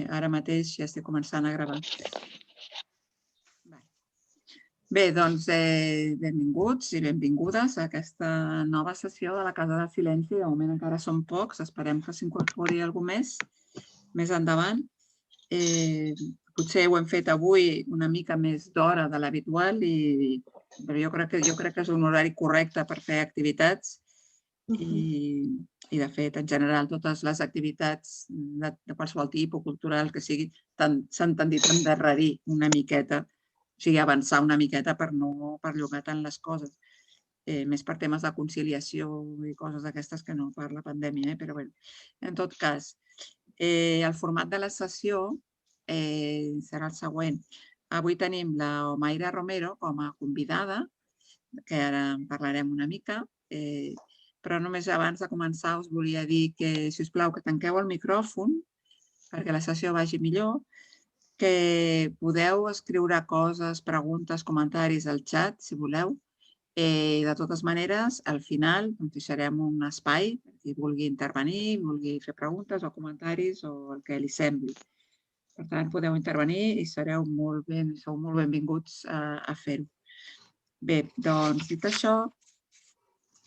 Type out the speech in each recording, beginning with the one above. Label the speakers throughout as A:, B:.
A: Ara mateix ja estic començant a gravar. Bé, doncs benvinguts i benvingudes a aquesta nova sessió de la Casa del Silenci. De moment encara són pocs, esperem que s'incorpori algú més endavant. Potser ho hem fet avui una mica més d'hora de l'habitual, però jo crec que és un horari correcte per fer activitats i de fet, en general, totes les activitats de qualsevol tipus cultural que sigui s'han tendit a endarrerir una miqueta, o sigui, avançar una miqueta per no perllongar tant les coses, més per temes de conciliació i coses d'aquestes que no per la pandèmia, però bé, en tot cas, el format de la sessió serà el següent. Avui tenim la Omaira Romero com a convidada, que ara en parlarem una mica, però només abans de començar us volia dir que, si us plau, que tanqueu el micròfon perquè la sessió vagi millor, que podeu escriure coses, preguntes, comentaris al xat, si voleu. De totes maneres, al final deixarem un espai per qui vulgui intervenir, vulgui fer preguntes o comentaris o el que li sembli. Per tant, podeu intervenir i sou molt benvinguts a fer-ho. Bé, doncs, dit això,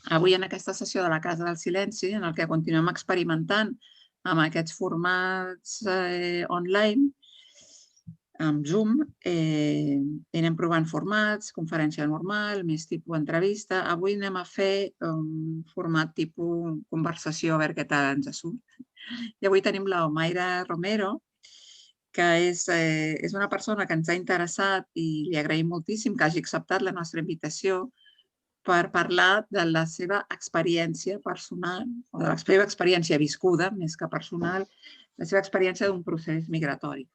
A: avui en aquesta sessió de la Casa del Silenci, en què continuem experimentant amb aquests formats online, amb Zoom, anem provant formats, conferència normal, més tipus entrevista. Avui anem a fer un format tipus conversació, a veure què tal ens surt. I avui tenim la Omaira Romero, que és una persona que ens ha interessat i li agraïm moltíssim que hagi acceptat la nostra invitació per parlar de la seva experiència personal, o de la seva experiència viscuda, més que personal, la seva experiència d'un procés migratori.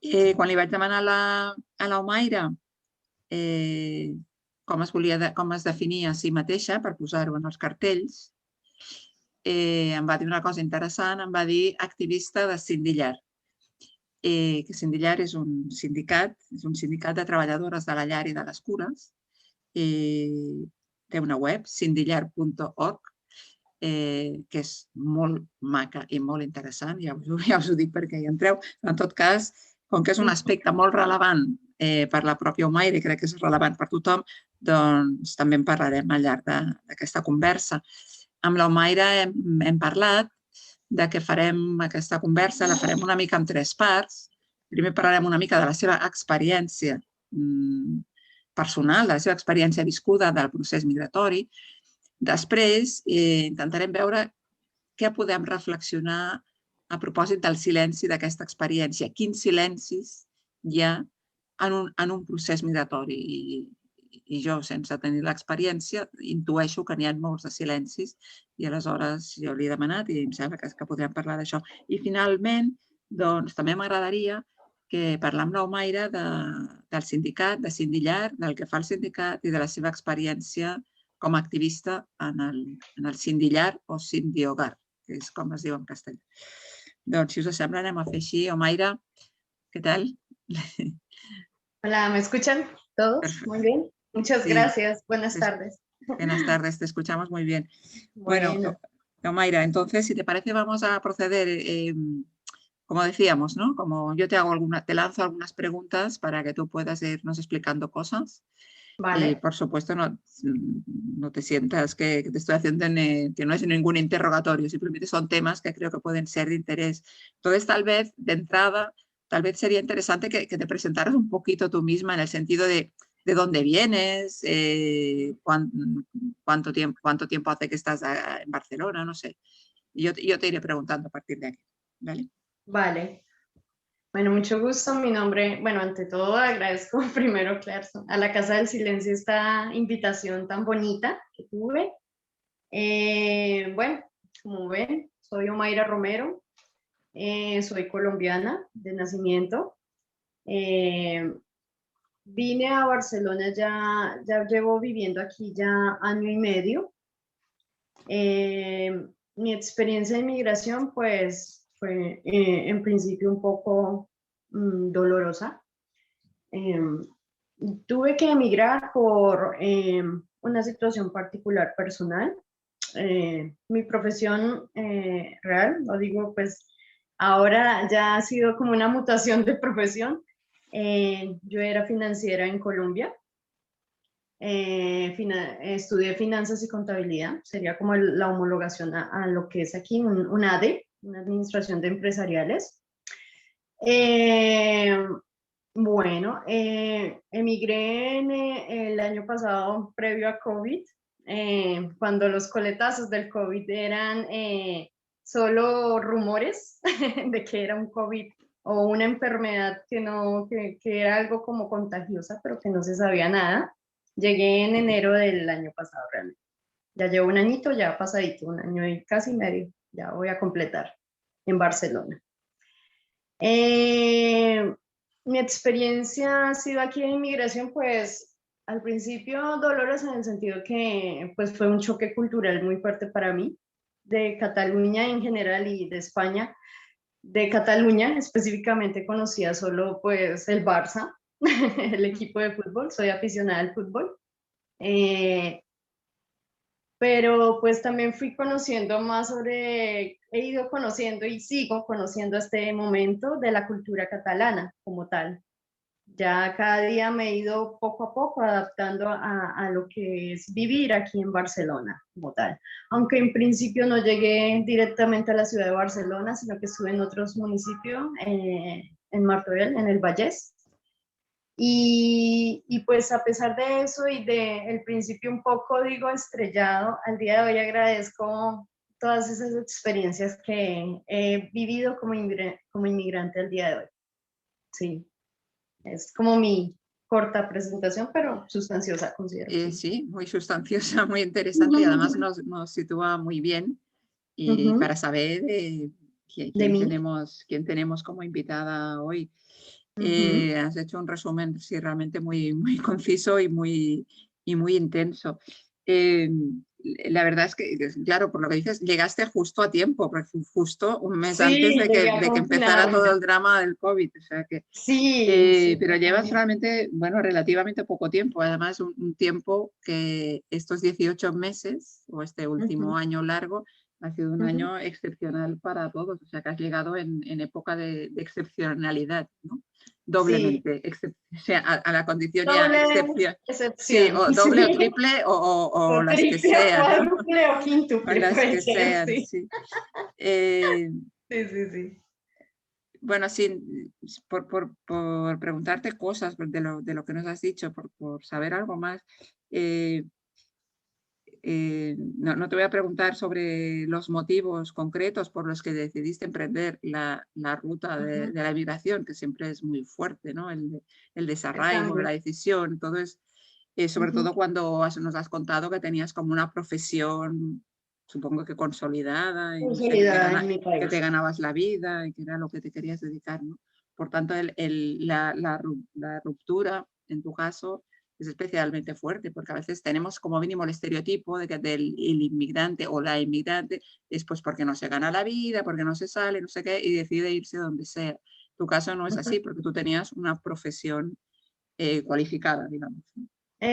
A: Quan li vaig demanar a l'Omaira com es definia a si mateixa per posar-ho en els cartells, em va dir una cosa interessant, em va dir activista de Sindillar. Que Sindillar és un sindicat de treballadores de la llar i de les cures. Té una web, sindillar.org, que és molt maca i molt interessant, ja us ho dic perquè hi entreu. En tot cas, com que és un aspecte molt rellevant per la pròpia Omaira i crec que és rellevant per tothom, doncs també en parlarem al llarg d'aquesta conversa. Amb l'Omaira hem parlat que farem aquesta conversa, la farem una mica en 3 parts. Primer parlarem una mica de la seva experiència personal, de la seva experiència viscuda del procés migratori. Després intentarem veure què podem reflexionar a propòsit del silenci d'aquesta experiència. Quins silencis hi ha en un procés migratori. I jo, sense tenir l'experiència, intueixo que n'hi ha molts de silencis i aleshores jo li he demanat i em sembla que podrem parlar d'això. I finalment, doncs, també m'agradaria parlar amb l'Omaira del sindicat, de Sindillar, del que fa el sindicat i de la seva experiència com a activista en el Sindillar o Sindiogar, que és com es diu en castellà. Doncs, si us sembla, anem a fer així. Omaira, ¿qué tal?
B: Hola, ¿me escuchan todos?
A: Perfecto.
B: Muy bien. Muchas gracias. Buenas tardes.
A: Buenas tardes, te escuchamos muy bien. Bueno, Omaira, entonces, si te parece, vamos a proceder, como decíamos, ¿no? Como yo te lanzo algunas preguntas para que tú puedas irnos explicando cosas. Vale. Y, por supuesto, no te sientas que te estoy haciendo, que no es ningún interrogatorio, simplemente son temas que creo que pueden ser de interés. Entonces, tal vez, de entrada, sería interesante que te presentaras un poquito tú misma en el sentido de dónde vienes, cuánto tiempo hace que estás en Barcelona, no sé. Y yo te iré preguntando a partir de aquí, ¿vale?
B: Vale. Bueno, mucho gusto. Mi nombre, bueno, ante todo agradezco primero, Clarkson, a la Casa del Silencio esta invitación tan bonita que tuve. Bueno, como ven, soy Omaira Romero, soy colombiana de nacimiento. Vine a Barcelona, ya llevo viviendo aquí ya año y medio. Mi experiencia de inmigración, pues, fue en principio un poco dolorosa. Tuve que emigrar por una situación particular personal. Mi profesión real, lo digo pues ahora ya ha sido como una mutación de profesión. Yo era financiera en Colombia. Estudié finanzas y contabilidad, sería como la homologación a lo que es aquí un ADE, una administración de empresariales. Bueno, emigré el año pasado previo a COVID, cuando los coletazos del COVID eran solo rumores de que era un COVID o una enfermedad que era algo como contagiosa, pero que no se sabía nada. Llegué en enero del año pasado realmente. Ya llevo un añito, ya pasadito, un año y casi medio, ya voy a completar en Barcelona. Mi experiencia ha sido aquí en inmigración, pues al principio dolorosa en el sentido que pues fue un choque cultural muy fuerte para mí, de Cataluña en general y de España. De Cataluña específicamente conocía solo pues el Barça, el equipo de fútbol, soy aficionada al fútbol. Pero pues también fui conociendo más he ido conociendo y sigo conociendo este momento de la cultura catalana como tal. Ya cada día me he ido poco a poco adaptando a lo que es vivir aquí en Barcelona como tal. Aunque en principio no llegué directamente a la ciudad de Barcelona, sino que estuve en otros municipios, en Martorell, en el Vallès. Y pues a pesar de eso y de el principio un poco, digo, estrellado, al día de hoy agradezco todas esas experiencias que he vivido como inmigrante al día de hoy. Sí, es como mi corta presentación, pero sustanciosa, considero.
A: Sí, muy sustanciosa, muy interesante y además nos sitúa muy bien y para saber quién tenemos como invitada hoy. Has hecho un resumen, sí, realmente muy, muy conciso y muy intenso. La verdad es que, claro, por lo que dices, llegaste justo a tiempo, porque fue justo un mes antes de que empezara todo el drama del COVID. O sea que,
B: sí,
A: pero llevas realmente, bueno, relativamente poco tiempo. Además, un tiempo que estos 18 meses o este último año largo ha sido un año excepcional para todos. O sea que has llegado en época de excepcionalidad, ¿no? Doblemente, o sea, a la condición
B: doble
A: ya excepción. Sí,
B: excepción.
A: o doble o triple o las que
B: triple,
A: sean.
B: cuádruple o
A: O
B: quíntuple,
A: las
B: puede
A: que
B: ser,
A: sean,
B: sí.
A: sí.
B: Sí.
A: Bueno, sí, por preguntarte cosas de lo que nos has dicho, por saber algo más. No te voy a preguntar sobre los motivos concretos por los que decidiste emprender la ruta de la emigración, que siempre es muy fuerte, ¿no? El desarraigo, la decisión, todo es, sobre todo cuando nos has contado que tenías como una profesión, supongo que consolidada, y no sé,
B: en mi
A: que te
B: país.
A: ganabas la vida y que era lo que te querías dedicar, ¿no? Por tanto, la ruptura, en tu caso, es especialmente fuerte, porque a veces tenemos como mínimo el estereotipo de que el inmigrante o la inmigrante es pues porque no se gana la vida, porque no se sale, no sé qué, y decide irse donde sea. Tu caso no es así, porque tú tenías una profesión cualificada, digamos.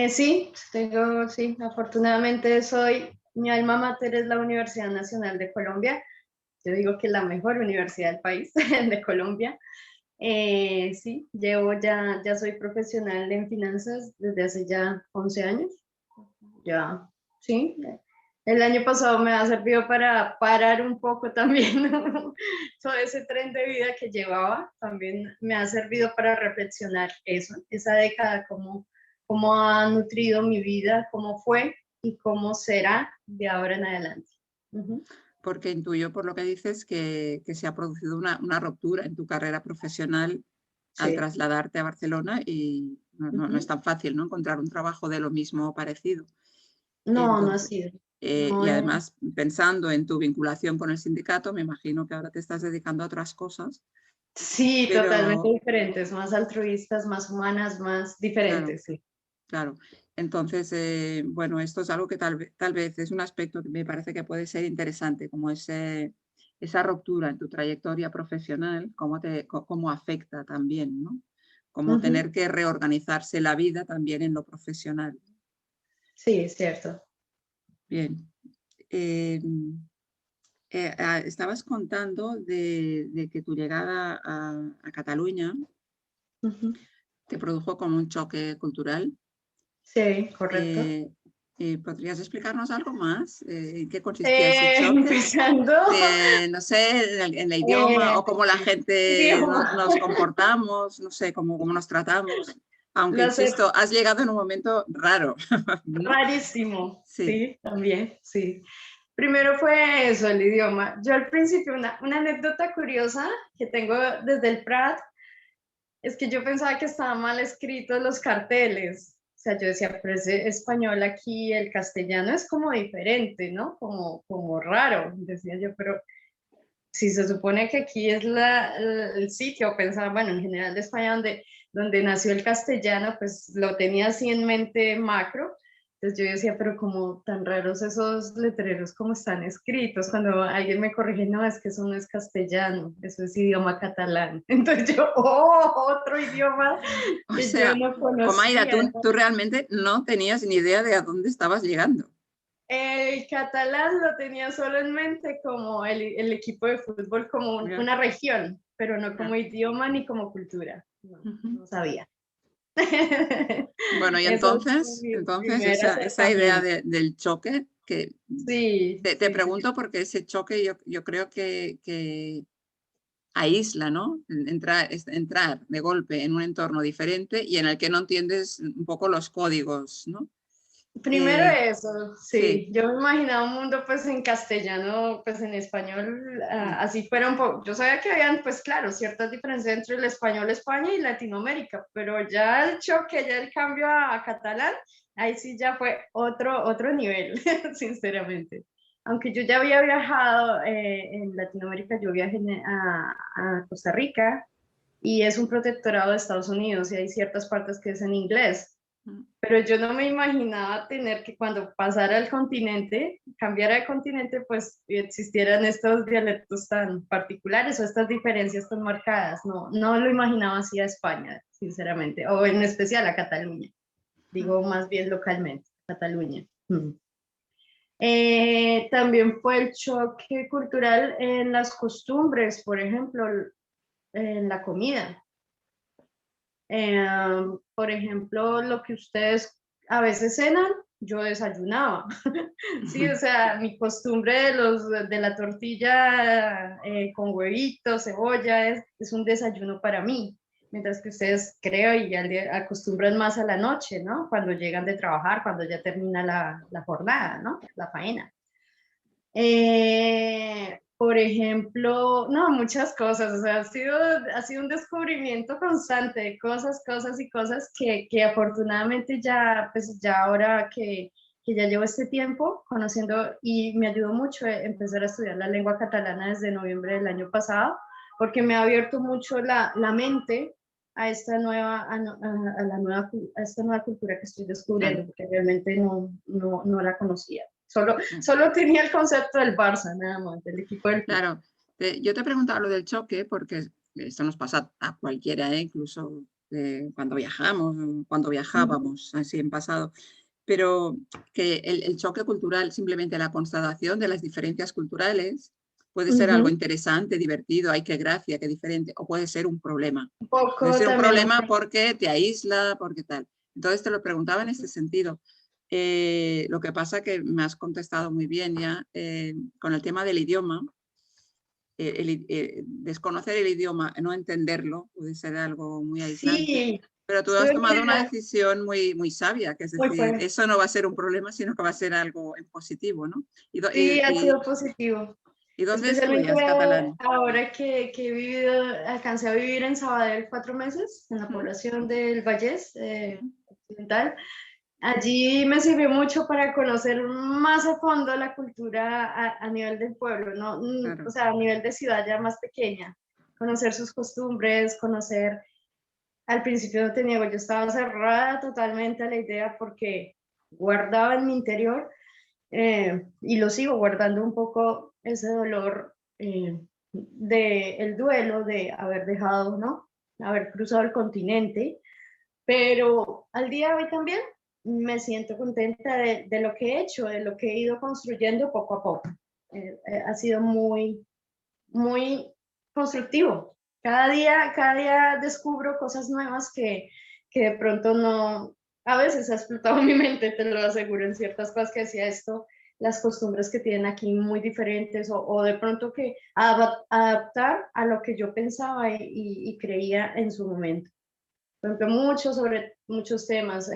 B: Sí, sí, afortunadamente mi alma mater es la Universidad Nacional de Colombia. Yo digo que es la mejor universidad del país, de Colombia. Sí, ya soy profesional en finanzas desde hace ya 11 años. Ya, sí. El año pasado me ha servido para parar un poco también todo ese tren de vida que llevaba. También me ha servido para reflexionar esa década, cómo ha nutrido mi vida, cómo fue y cómo será de ahora en adelante.
A: Porque intuyo por lo que dices que se ha producido una ruptura en tu carrera profesional al trasladarte a Barcelona y no es tan fácil, ¿no? Encontrar un trabajo de lo mismo o parecido.
B: No, no ha
A: Entonces,
B: sido.
A: y además, pensando en tu vinculación con el sindicato, me imagino que ahora te estás dedicando a otras cosas.
B: Sí,
A: Pero,
B: totalmente diferentes, más altruistas, más humanas, más diferentes, sí.
A: Claro. Entonces, bueno, esto es algo que tal vez es un aspecto que me parece que puede ser interesante, como esa ruptura en tu trayectoria profesional, cómo afecta también, ¿no? Cómo tener que reorganizarse la vida también en lo profesional.
B: Sí, es cierto.
A: Bien. Estabas contando de que tu llegada a Cataluña
B: Ujú.
A: te produjo como un choque cultural.
B: Sí, correcto.
A: ¿Podrías explicarnos algo más? ¿En qué consistía ese choque?
B: Empezando,
A: No sé, en el idioma
B: eh,
A: o cómo la gente
B: idioma.
A: nos comportamos, no sé, cómo nos tratamos. Aunque,
B: Lo sé,
A: insisto, has llegado en un momento raro, ¿no?
B: rarísimo.
A: Sí.
B: Sí, también, sí. Primero fue eso, el idioma. Yo al principio, una anécdota curiosa que tengo desde el Prat es que yo pensaba que estaban mal escritos los carteles. O sea, yo decía, pero ese español aquí, el castellano es como diferente, ¿no? Como raro. Decía yo, pero si se supone que aquí es el sitio, pensaba, bueno, en general de España donde nació el castellano, pues lo tenía así en mente macro. Entonces yo decía, pero como tan raros esos letreros como están escritos, cuando alguien me corrige, no, es que eso no es castellano, eso es idioma catalán. Entonces yo, oh, otro idioma
A: O
B: que yo
A: sea,
B: no
A: Omaira,
B: conocía.
A: tú realmente no tenías ni idea de a dónde estabas llegando.
B: El catalán lo tenía solo en mente como el equipo de fútbol, como
A: Ya,
B: una región, pero no
A: ya.
B: como idioma ni como cultura. No,
A: Ujú.
B: no sabía.
A: Bueno, y
B: Esa fue
A: entonces,
B: mi
A: entonces
B: primer
A: esa idea
B: acercamiento.
A: del choque, que
B: Sí,
A: te
B: sí, sí, sí.
A: pregunto porque ese choque yo creo que aísla, ¿no? Entrar de golpe en un entorno diferente y en el que no entiendes un poco los códigos, ¿no?
B: Primero
A: Eh,
B: eso,
A: sí,
B: sí. Yo me imaginaba un mundo pues en castellano, pues en español,
A: mm,
B: así fuera un poco. Yo sabía que habían pues claro ciertas diferencias entre el español España y Latinoamérica, pero ya el choque, ya el cambio a catalán, ahí sí ya fue otro nivel, sinceramente. Aunque yo ya había viajado en Latinoamérica, yo viajé a Costa Rica y es un protectorado de Estados Unidos y hay ciertas partes que es en inglés.
A: mm,
B: Pero yo no me imaginaba tener que cuando pasara el continente, cambiara de continente, pues existieran estos dialectos tan particulares o estas diferencias tan marcadas. No, no lo imaginaba así a España, sinceramente, o en especial a Cataluña.
A: mm.
B: Digo más bien localmente, Cataluña. Mm. También fue el choque cultural en las costumbres, por ejemplo, en la comida. Por ejemplo, lo que ustedes a veces cenan, yo desayunaba. Sí, o sea, mi costumbre de la tortilla con huevitos, cebolla, es un desayuno para mí. Mientras que ustedes creo y acostumbran más a la noche, ¿no? Cuando llegan de trabajar, cuando ya termina la jornada, ¿no? La faena. Por ejemplo, no, muchas cosas, o sea, ha sido un descubrimiento constante de cosas y cosas que afortunadamente ya, pues ya ahora que ya llevo este tiempo conociendo y me ayudó mucho empezar a estudiar la lengua catalana desde noviembre del año pasado, porque me ha abierto mucho la mente a esta nueva, a esta nueva cultura que estoy
A: Claro,
B: descubriendo, porque realmente no la conocía. Solo,
A: claro.
B: solo tenía el concepto del Barça, nada más, del equipo del club.
A: Claro, yo te preguntaba lo del choque porque esto nos pasa a cualquiera, incluso cuando viajamos, cuando
B: Ujú,
A: viajábamos, así en pasado, pero que el choque cultural, simplemente la constatación de las diferencias culturales, puede ser algo
B: ujú.
A: interesante, divertido, ay, qué gracia, qué diferente, o puede ser un problema.
B: Un
A: Puede
B: poco
A: ser un
B: también un
A: problema porque te aísla, porque tal. Entonces te lo preguntaba en este sentido. Lo que pasa que me has contestado muy bien ya con el tema del idioma. Desconocer el idioma, no entenderlo, puede ser algo muy aislante,
B: sí,
A: pero tú has
B: estuve
A: tomado una
B: creando,
A: decisión muy sabia, que es
B: muy
A: decir,
B: fuerte.
A: eso no va a ser un problema, sino que va a ser algo en positivo, ¿no? ¿Y,
B: Sí, ha sido positivo.
A: y dónde
B: Especialmente
A: estudias catalán?
B: ahora que he vivido, alcancé a vivir en Sabadell 4 meses, en la
A: ¿Mm?
B: población del Vallés
A: ¿Mm?
B: Occidental. Allí me sirvió mucho para conocer más a fondo la cultura a nivel del pueblo, ¿no? O
A: Claro,
B: sea, a nivel de ciudad ya más pequeña. Conocer sus costumbres, conocer. Al principio no te niego, yo estaba cerrada totalmente a la idea porque guardaba en mi interior y lo sigo guardando un poco ese dolor de el duelo de haber dejado, ¿no? Haber cruzado el continente, pero al día de hoy también me siento contenta de lo que he hecho, de lo que he ido construyendo poco a poco. Ha sido muy, muy constructivo. Cada día descubro cosas nuevas que de pronto no, a veces ha explotado mi mente, te lo aseguro, en ciertas cosas que decía esto, las costumbres que tienen aquí muy diferentes, o de pronto que adaptar a lo que yo pensaba y creía en su momento. Por ejemplo, mucho sobre muchos temas.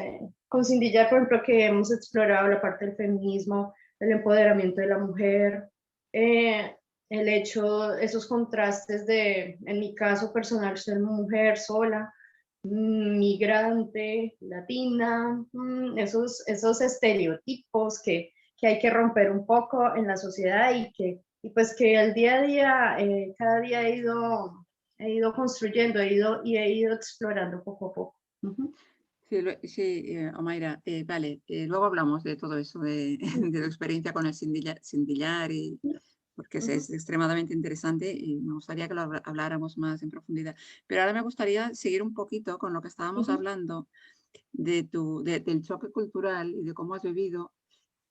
B: Con Cindy ya, por ejemplo, que hemos explorado la parte del feminismo, el empoderamiento de la mujer, eh, el hecho, esos contrastes de, en mi caso personal, ser mujer sola, migrante, latina, esos estereotipos que hay que romper un poco en la sociedad y pues que el día a día, cada día he ido construyendo, he ido explorando poco a poco. Ujú.
A: Sí, sí, Omaira, vale, luego hablamos de todo eso, de, de tu experiencia con el sindillar, y, porque es
B: Ujú.
A: extremadamente interesante y me gustaría que lo habláramos más en profundidad. Pero ahora me gustaría seguir un poquito con lo que estábamos
B: Ujú.
A: hablando del choque cultural y de cómo has vivido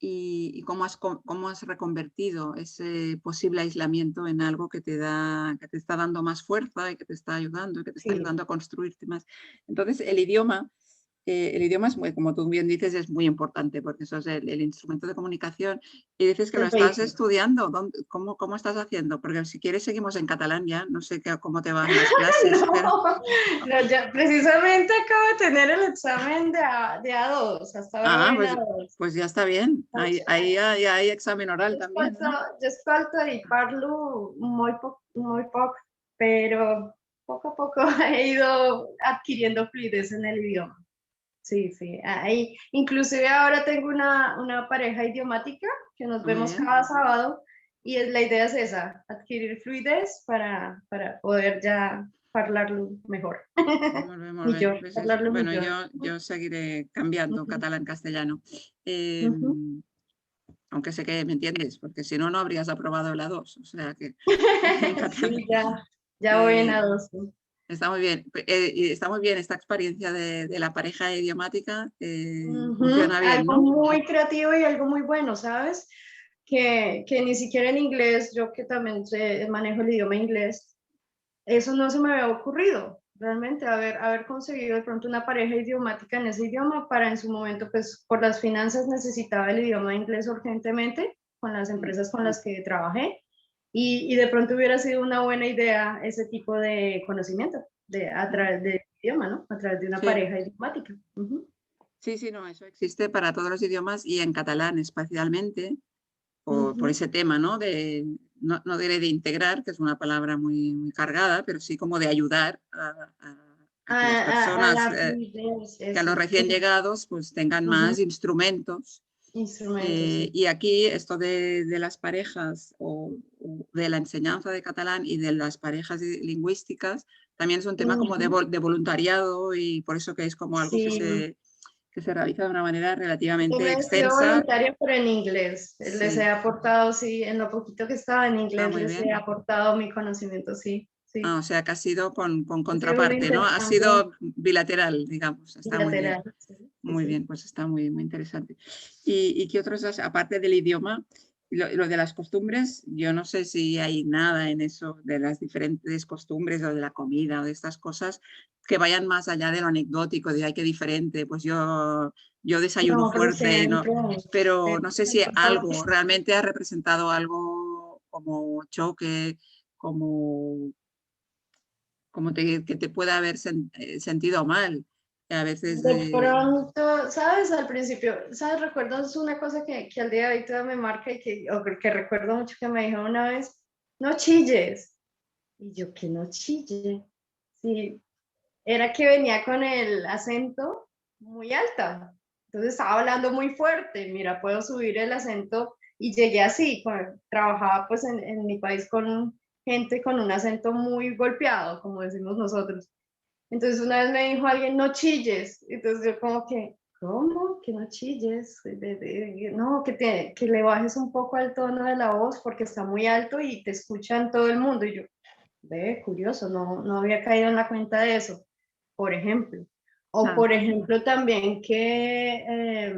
A: y cómo has reconvertido ese posible aislamiento en algo que te está dando más fuerza y que te está ayudando y que te está
B: Sí,
A: ayudando a construirte más. Entonces, el idioma es muy, como tú bien dices, es muy importante porque eso es el instrumento de comunicación. Y dices que lo
B: el
A: estás
B: vehículo.
A: estudiando. ¿Cómo estás haciendo? Porque si quieres seguimos en catalán ya. No sé cómo te van las clases, pero...
B: No, no, ya, precisamente acabo de tener el examen de A2, hasta ahora
A: Ah,
B: voy en A2.
A: pues ya está bien. Ahí hay examen oral también, ¿no?
B: Jo escolto y parlo muy poco, pero poco a poco he ido adquiriendo fluidez en el idioma. Sí, sí. Ahí, inclusive ahora tengo una pareja idiomática que nos
A: Muy
B: vemos
A: bien.
B: cada sábado y la idea es esa, adquirir fluidez para poder ya hablarlo mejor.
A: Molt bé, molt bé.
B: Millor,
A: Pues
B: hablarlo
A: bueno,
B: millor.
A: yo seguiré cambiando
B: Ujú,
A: catalán-castellano.
B: ujú.
A: Aunque sé que me entiendes, porque si no, no habrías aprobado la 2. O sea que en catalán.
B: Sí, ya voy en
A: Eh,
B: A2.
A: está muy bien. Y está muy bien esta experiencia de la pareja idiomática.
B: Ujú.
A: Funciona bien,
B: Algo
A: ¿no?
B: muy creativo y algo muy bueno, ¿sabes? Que ni siquiera en inglés, yo que también manejo el idioma inglés, eso no se me había ocurrido, realmente, haber conseguido de pronto una pareja idiomática en ese idioma para en su momento, pues por las finanzas necesitaba el idioma inglés urgentemente con las
A: Mm.
B: empresas con las que trabajé y de pronto hubiera sido una buena idea ese tipo de conocimiento a través del idioma, ¿no? A través de una
A: Sí,
B: pareja idiomática. Ujú.
A: sí, sí, no, eso existe para todos los idiomas y en catalán especialmente. Por
B: Ujú.
A: ese tema, ¿no? No diré de integrar, que es una palabra muy cargada, pero sí como de ayudar a que las
B: A
A: personas,
B: la fluidez,
A: que a los
B: eso,
A: recién llegados, pues tengan
B: ujú.
A: más instrumentos.
B: Instrumentos, sí.
A: Y aquí esto de las parejas o de la enseñanza de catalán y de las parejas lingüísticas también es un tema como
B: Ujú.
A: de voluntariado y por eso que es como algo
B: Sí,
A: que se realiza de una manera
B: yo
A: relativamente
B: me he sido
A: extensa.
B: voluntaria, pero en inglés. Les he
A: Sí,
B: aportado, sí, en lo poquito que estaba en inglés,
A: muy
B: les he
A: bien.
B: aportado mi conocimiento, sí, sí.
A: Ah, o sea que ha sido con
B: Ha sido un
A: contraparte, ¿no? Ha
B: intercambio
A: sido bilateral, digamos. Está muy bien.
B: bilateral. Sí, sí,
A: Muy
B: sí.
A: bien, pues está muy interesante. ¿Y qué otros, aparte del idioma, lo de las costumbres? Yo no sé si hay nada en eso de las diferentes costumbres o de la comida o de estas cosas que vayan más allá de lo anecdótico, de ay, qué diferente, pues yo desayuno
B: No, pero
A: fuerte, no, pero no sé
B: siempre
A: si
B: importa
A: algo realmente ha representado algo como choque, como que te pueda haber sentido mal. A veces,
B: de pronto, ¿sabes? Al principio, ¿sabes? Recuerdo es una cosa que al día de hoy todavía me marca y que recuerdo mucho que me dijo una vez, no chilles. Y yo, que no chille. Sí, era que venía con el acento muy alta. Entonces estaba hablando muy fuerte. Mira, puedo subir el acento y llegué así. Trabajaba pues en mi país con gente con un acento muy golpeado, como decimos nosotros. Entonces una vez me dijo alguien, no chilles. Entonces yo como que, ¿cómo? Que no chilles. No, que le bajes un poco al tono de la voz porque está muy alto y te escuchan todo el mundo. Y yo, ve, curioso, no había caído en la cuenta de eso, por ejemplo. O
A: ah,
B: por ejemplo también que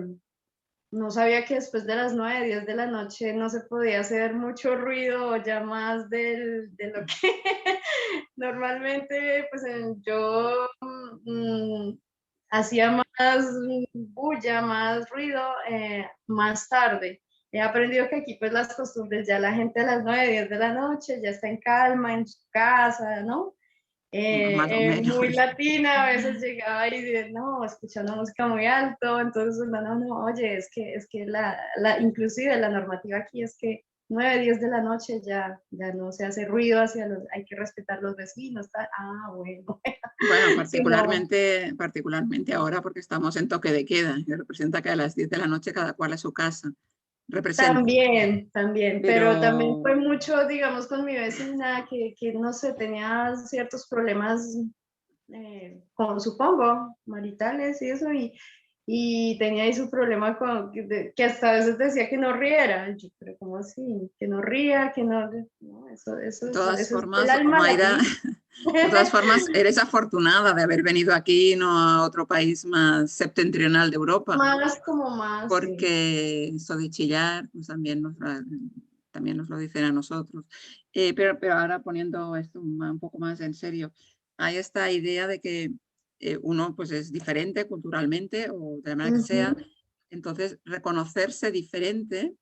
B: no sabía que después de las 9, 10 de la noche no se podía hacer mucho ruido o ya más de lo que normalmente pues yo hacía más bulla, más ruido más tarde. He aprendido que aquí pues las costumbres, ya la gente a las 9, 10 de la noche ya está en calma en su casa, ¿no?
A: Más o menos.
B: Muy latina, a veces llegaba y decía, no, escuchando música muy alto, entonces, no, oye, es que inclusive la normativa aquí es que 9, 10 de la noche ya no se hace ruido hacia hay que respetar los vecinos, tal. Ah, bueno.
A: Bueno,
B: Sí, no,
A: particularmente ahora porque estamos en toque de queda, que representa que a las 10 de la noche cada cual a su casa. Representa.
B: también, pero también
A: Pero
B: fue mucho, digamos, con mi vecina que no sé, tenía ciertos problemas supongo, maritales y eso, y tenía ahí su problema con que hasta a veces decía que no riera. Yo, pero ¿cómo así? Que no ría, que no, no,
A: de todas
B: eso es el
A: formas,
B: alma
A: Mayra,
B: latina.
A: de todas formas, eres afortunada de haber venido aquí, no a otro país más septentrional de Europa,
B: Más como más, sí.
A: porque eso de chillar pues también nos lo dicen a nosotros. Pero ahora poniendo esto un poco más en serio, hay esta idea de que uno pues es diferente culturalmente o de la manera que sea,
B: Ujú,
A: entonces reconocerse diferente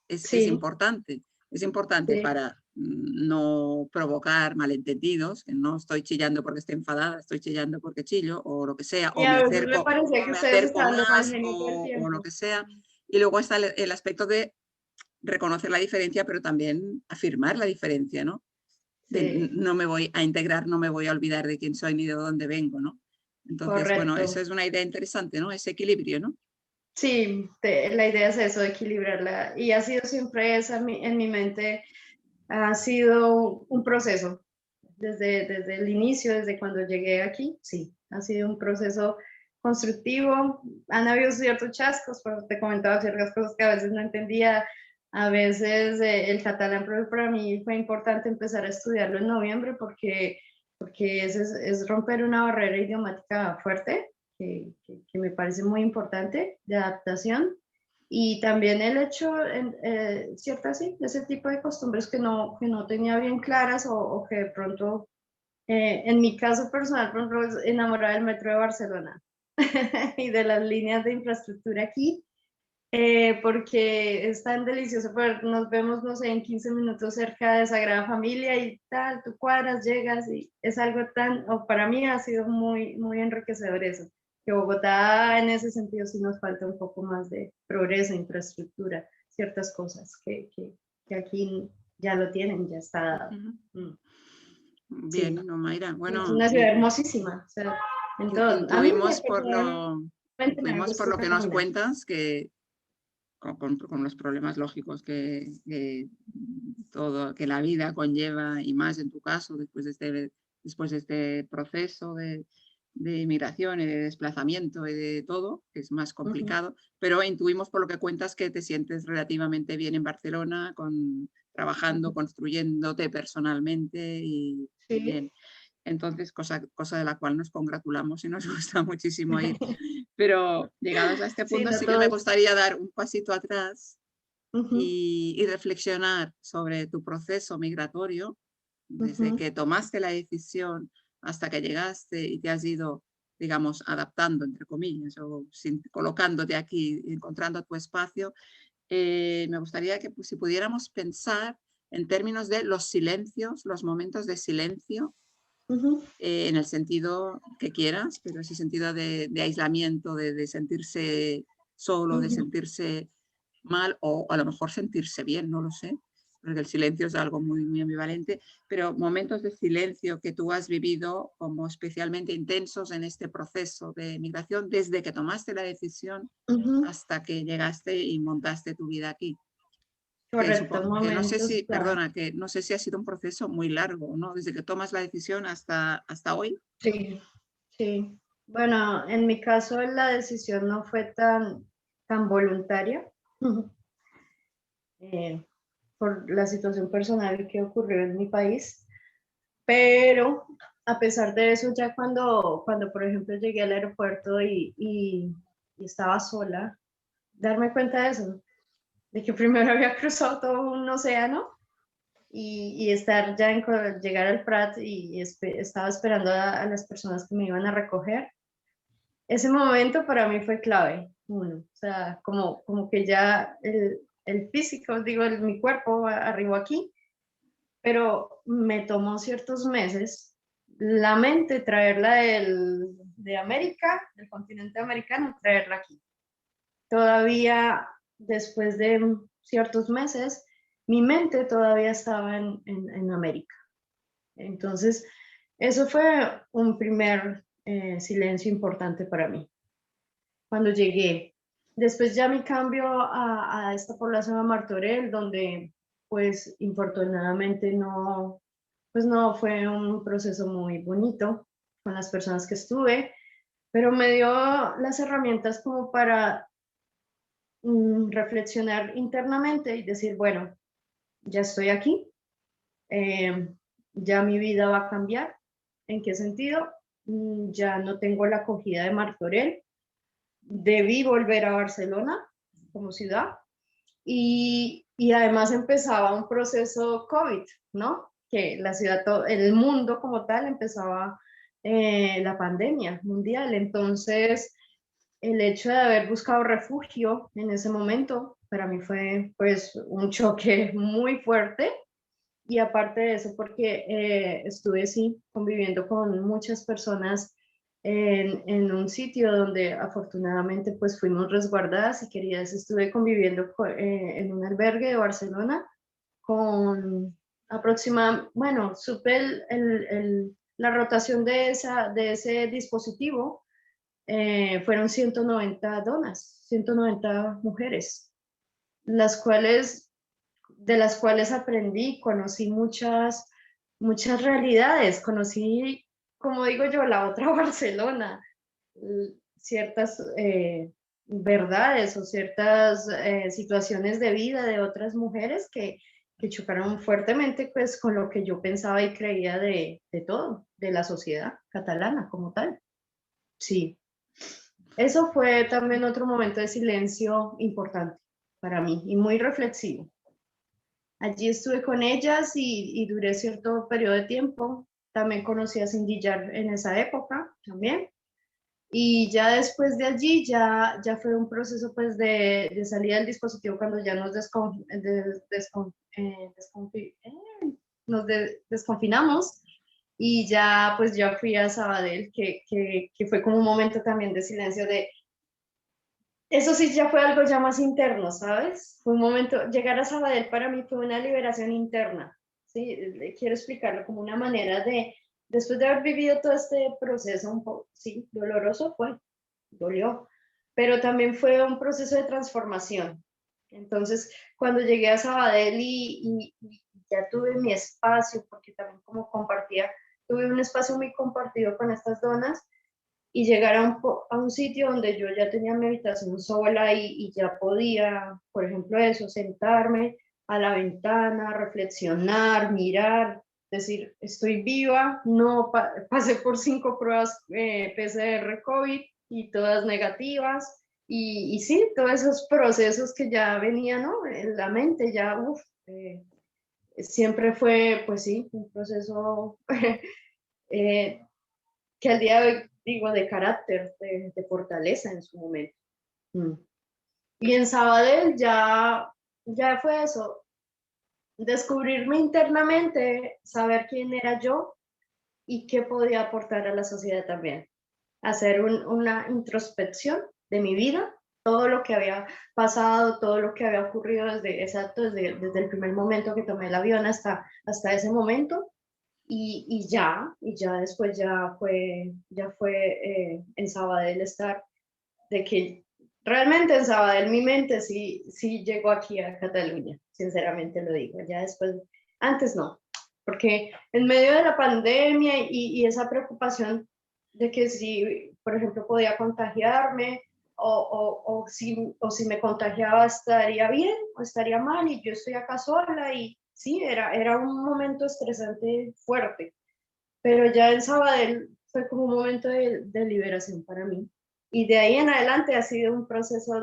A: es
B: sí,
A: importante. Es importante
B: sí.
A: para no provocar malentendidos, que no estoy chillando porque estoy enfadada, estoy chillando porque chillo o lo que sea,
B: Y a veces me parecía
A: o
B: que
A: me
B: ustedes
A: acerco
B: estaban dando mal
A: más
B: genio todo el
A: o lo
B: tiempo.
A: que sea. Y luego está el aspecto de reconocer la diferencia, pero también afirmar la diferencia, ¿no?
B: Sí,
A: No me voy a integrar, no me voy a olvidar de quién soy ni de dónde vengo, ¿no? Entonces, bueno, eso
B: correcto.
A: es una idea interesante, ¿no? Ese equilibrio, ¿no?
B: Sí, la idea es eso, equilibrarla. Y ha sido siempre esa en mi mente, ha sido un proceso. Desde el inicio, desde cuando llegué aquí, sí, ha sido un proceso constructivo. Han habido ciertos chascos, pero te comentaba ciertas cosas que a veces no entendía. A veces el catalán, pero para mí fue importante empezar a estudiarlo en noviembre porque es romper una barrera idiomática fuerte que me parece muy importante de adaptación. Y también el hecho, ciertas, sí, ese tipo de costumbres que no tenía bien claras o que de pronto, en mi caso personal, por ejemplo, es enamorada del metro de Barcelona y de las líneas de infraestructura aquí, porque es tan delicioso poder, nos vemos, no sé, en 15 minutos cerca de Sagrada Familia y tal, tú cuadras, llegas y es algo tan, o para mí ha sido muy, muy enriquecedor eso, que Bogotá en ese sentido sí nos falta un poco más de progreso, infraestructura, ciertas cosas que aquí ya lo tienen, ya está dado.
A: Uh-huh.
B: Mm, sí,
A: Bien, no, Mayra.
B: es
A: Bueno,
B: una ciudad hermosísima, o sea, en todo. A mí
A: intuimos
B: me
A: intuimos por
B: gusta
A: lo
B: esa
A: que nos
B: combinación.
A: cuentas que con los problemas lógicos todo, que la vida conlleva, y más en tu caso, después de este proceso de migración y de desplazamiento y de todo, que es más
B: Ujú,
A: complicado, pero intuimos por lo que cuentas que te sientes relativamente bien en Barcelona, trabajando,
B: ujú.
A: construyéndote personalmente y
B: Sí.
A: bien. Entonces, cosa de la cual nos congratulamos y nos gusta muchísimo ir. Pero llegados a este
B: Sí,
A: punto,
B: no
A: sí que
B: todo
A: me
B: es.
A: gustaría dar un pasito atrás
B: Ujú,
A: y reflexionar sobre tu proceso migratorio, desde
B: ujú,
A: que tomaste la decisión hasta que llegaste y te has ido, digamos, adaptando, entre comillas, o colocándote aquí, encontrando tu espacio. Me gustaría que pues, si pudiéramos pensar en términos de los silencios, los momentos de silencio,
B: ujú,
A: en el sentido que quieras, pero ese sentido de aislamiento, de sentirse solo, de
B: ujú.
A: sentirse mal o a lo mejor sentirse bien, no lo sé, porque el silencio es algo muy, muy ambivalente, pero momentos de silencio que tú has vivido como especialmente intensos en este proceso de migración desde que tomaste la decisión
B: Ujú,
A: hasta que llegaste y montaste tu vida aquí.
B: correcto,
A: Que no sé si,
B: momentos, claro.
A: perdona, que no sé si ha sido un proceso muy largo, ¿no? Desde que tomas la decisión hasta hoy.
B: Sí, sí. Bueno, en mi caso la decisión no fue tan voluntaria eh, por la situación personal que ocurrió en mi país, pero a pesar de eso, ya cuando por ejemplo llegué al aeropuerto y estaba sola, darme cuenta de eso, de que primero había cruzado todo un océano y estar ya llegar al Prat y estaba esperando a las personas que me iban a recoger. Ese momento para mí fue clave, uno, o sea, como que ya el físico, digo, mi cuerpo arribó aquí, pero me tomó ciertos meses la mente traerla de América, del continente americano, traerla aquí. Todavía después de ciertos meses, mi mente todavía estaba en América. Entonces, eso fue un primer silencio importante para mí. Cuando llegué, después ya mi cambio a esta población de Martorell, donde pues infortunadamente no, pues no fue un proceso muy bonito con las personas que estuve, pero me dio las herramientas como para reflexionar internamente y decir, bueno, ya estoy aquí, ya mi vida va a cambiar. ¿En qué sentido? Ya no tengo la acogida de Martorell, debí volver a Barcelona como ciudad y además empezaba un proceso COVID, ¿no? Que la ciudad, el mundo como tal empezaba la pandemia mundial. Entonces, el hecho de haber buscado refugio en ese momento para mí fue pues un choque muy fuerte y aparte de eso porque estuve sí conviviendo con muchas personas en un sitio donde afortunadamente pues fuimos resguardadas y queridas. Estuve conviviendo en un albergue de Barcelona con aproximadamente, bueno, supe la rotación de ese dispositivo, fueron 190 donas, 190 mujeres, de las cuales aprendí, conocí muchas realidades, conocí, como digo yo, la otra Barcelona, ciertas verdades o ciertas situaciones de vida de otras mujeres que chocaron fuertemente pues con lo que yo pensaba y creía de todo, de la sociedad catalana como tal. Sí, eso fue también otro momento de silencio importante para mí y muy reflexivo. Allí estuve con ellas y duré cierto periodo de tiempo. También conocí a Cindy Jar en esa época también. Y ya después de allí ya fue un proceso pues de salida del dispositivo cuando ya desconfinamos y ya pues ya fui a Sabadell, que fue como un momento también de silencio de eso sí, ya fue algo ya más interno, ¿sabes? Fue un momento, llegar a Sabadell para mí fue una liberación interna, ¿sí? Quiero explicarlo como una manera de, después de haber vivido todo este proceso un poco, sí, doloroso fue, dolió, pero también fue un proceso de transformación. Entonces, cuando llegué a Sabadell y ya tuve mi espacio, porque también como compartía, tuve un espacio muy compartido con estas donas, y llegar a un sitio donde yo ya tenía mi habitación sola y ya podía, por ejemplo, eso, sentarme a la ventana, reflexionar, mirar, decir, estoy viva, no pasé por 5 pruebas PCR COVID y todas negativas. Y sí, todos esos procesos que ya venían, ¿no? En la mente ya, siempre fue, pues sí, un proceso que al día de hoy digo de carácter, de fortaleza en su momento. Mm. Y en Sabadell ya fue eso, descubrirme internamente, saber quién era yo y qué podía aportar a la sociedad también. Hacer una introspección de mi vida, todo lo que había pasado, todo lo que había ocurrido desde el primer momento que tomé el avión hasta ese momento, y ya después ya fue en Sabadell estar, de que realmente en Sabadell mi mente sí llegó aquí a Cataluña, sinceramente lo digo, ya después, antes no, porque en medio de la pandemia y esa preocupación de que si, por ejemplo, podía contagiarme o si me contagiaba estaría bien o estaría mal y yo estoy acá sola y sí, era un momento estresante fuerte, pero ya en Sabadell fue como un momento de liberación para mí. Y de ahí en adelante ha sido un proceso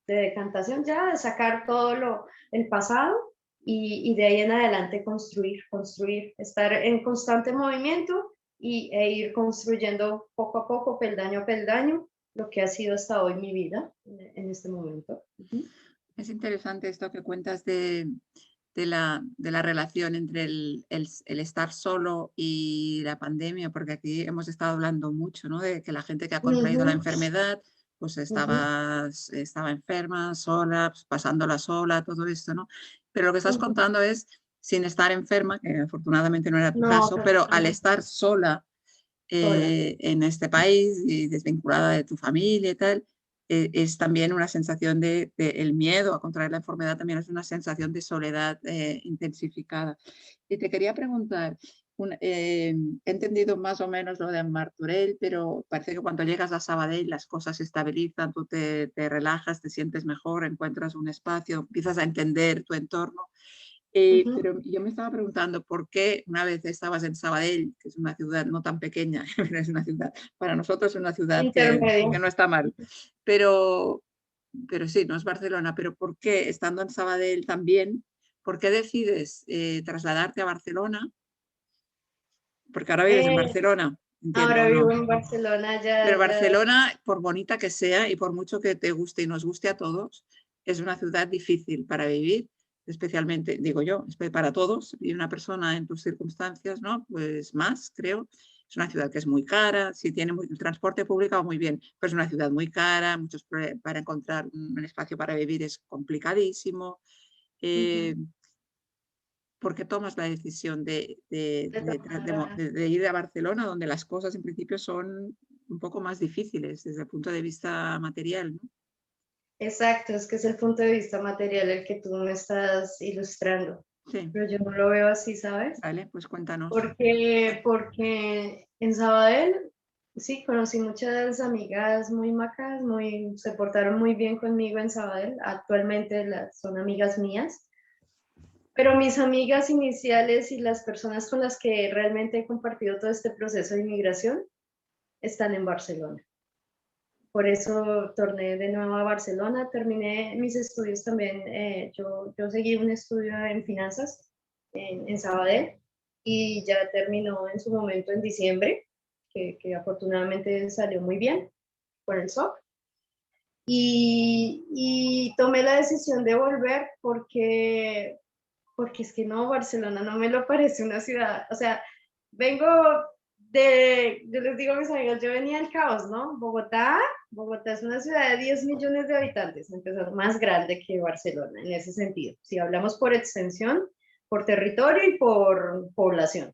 B: de decantación ya, de sacar todo el pasado y de ahí en adelante construir, estar en constante movimiento e ir construyendo poco a poco, peldaño a peldaño, lo que ha sido hasta hoy mi vida en este momento. Ujú.
A: Es interesante esto que cuentas de la relación entre el estar solo y la pandemia, porque aquí hemos estado hablando mucho, ¿no? De que la gente que ha contraído la
B: Ujú,
A: enfermedad, pues
B: ujú,
A: estaba enferma, sola, pues, pasándola sola, todo esto, ¿no? Pero lo que estás
B: ujú.
A: contando es sin estar enferma, que afortunadamente no era tu
B: No,
A: caso, pero al
B: no,
A: estar sola
B: sola.
A: en este país y desvinculada de tu familia y tal, es también una sensación el miedo a contraer la enfermedad, también es una sensación de soledad intensificada. Y te quería preguntar, he entendido más o menos lo de Martorell, pero parece que cuando llegas a Sabadell las cosas se estabilizan, tú te relajas, te sientes mejor, encuentras un espacio, empiezas a entender tu entorno.
B: Ujú.
A: Pero yo me estaba preguntando por qué una vez estabas en Sabadell, que es una ciudad no tan pequeña, pero es una ciudad, para nosotros es una ciudad que
B: Intermedio.
A: no está mal, pero, pero sí, no es Barcelona, pero ¿por qué estando en Sabadell también, por qué decides trasladarte a Barcelona? Porque ahora vives en
B: Eh,
A: Barcelona, entiendo,
B: Ahora
A: ¿o
B: vivo
A: no?
B: en Barcelona,
A: Pero
B: ya.
A: Barcelona, por bonita que sea y por mucho que te guste y nos guste a todos, es una ciudad difícil para vivir, especialmente, digo yo, para todos, y una persona en tus circunstancias, ¿no? Pues más, creo. Es una ciudad que es muy cara, si tiene el transporte público va muy bien, pero es una ciudad muy cara, para encontrar un espacio para vivir es complicadísimo. Eh,
B: Ujú.
A: ¿Por qué tomas la decisión
B: De tomar-
A: de ir a Barcelona, donde las cosas en principio son un poco más difíciles desde el punto de vista material, ¿no?
B: Exacto, es que es el punto de vista material el que tú me estás ilustrando,
A: Sí,
B: pero yo no lo veo así, ¿sabes?
A: vale, pues cuéntanos.
B: Porque en Sabadell, sí, conocí muchas amigas muy macas, se portaron muy bien conmigo en Sabadell, actualmente son amigas mías, pero mis amigas iniciales y las personas con las que realmente he compartido todo este proceso de inmigración están en Barcelona. Por eso torné de nuevo a Barcelona, terminé mis estudios también, yo seguí un estudio en finanzas en Sabadell y ya terminó en su momento en diciembre, que afortunadamente salió muy bien con el SOC. Y tomé la decisión de volver porque es que no, Barcelona no me lo parece una ciudad, o sea, vengo yo les digo a mis amigos, yo venía del caos, ¿no? Bogotá es una ciudad de 10 millones de habitantes, empezando más grande que Barcelona en ese sentido, si hablamos por extensión, por territorio y por población.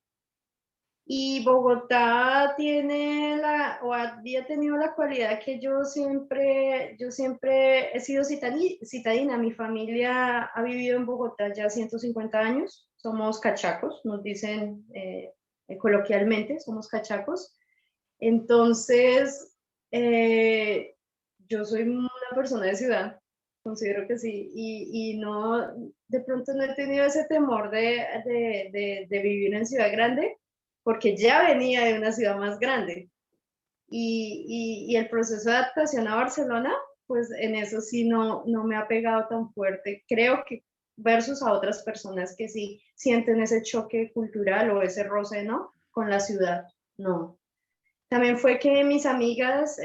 B: Y Bogotá o había tenido la cualidad que yo siempre he sido citadina. Mi familia ha vivido en Bogotá ya 150 años. Somos cachacos, nos dicen coloquialmente, somos cachacos. Entonces, eh, yo soy una persona de ciudad, considero que sí, y no, de pronto no he tenido ese temor de vivir en ciudad grande, porque ya venía de una ciudad más grande. Y el proceso de adaptación a Barcelona, pues en eso sí no me ha pegado tan fuerte. Creo que versus a otras personas que sí sienten ese choque cultural o ese roce, ¿no? Con la ciudad, no. También fue que mis amigas,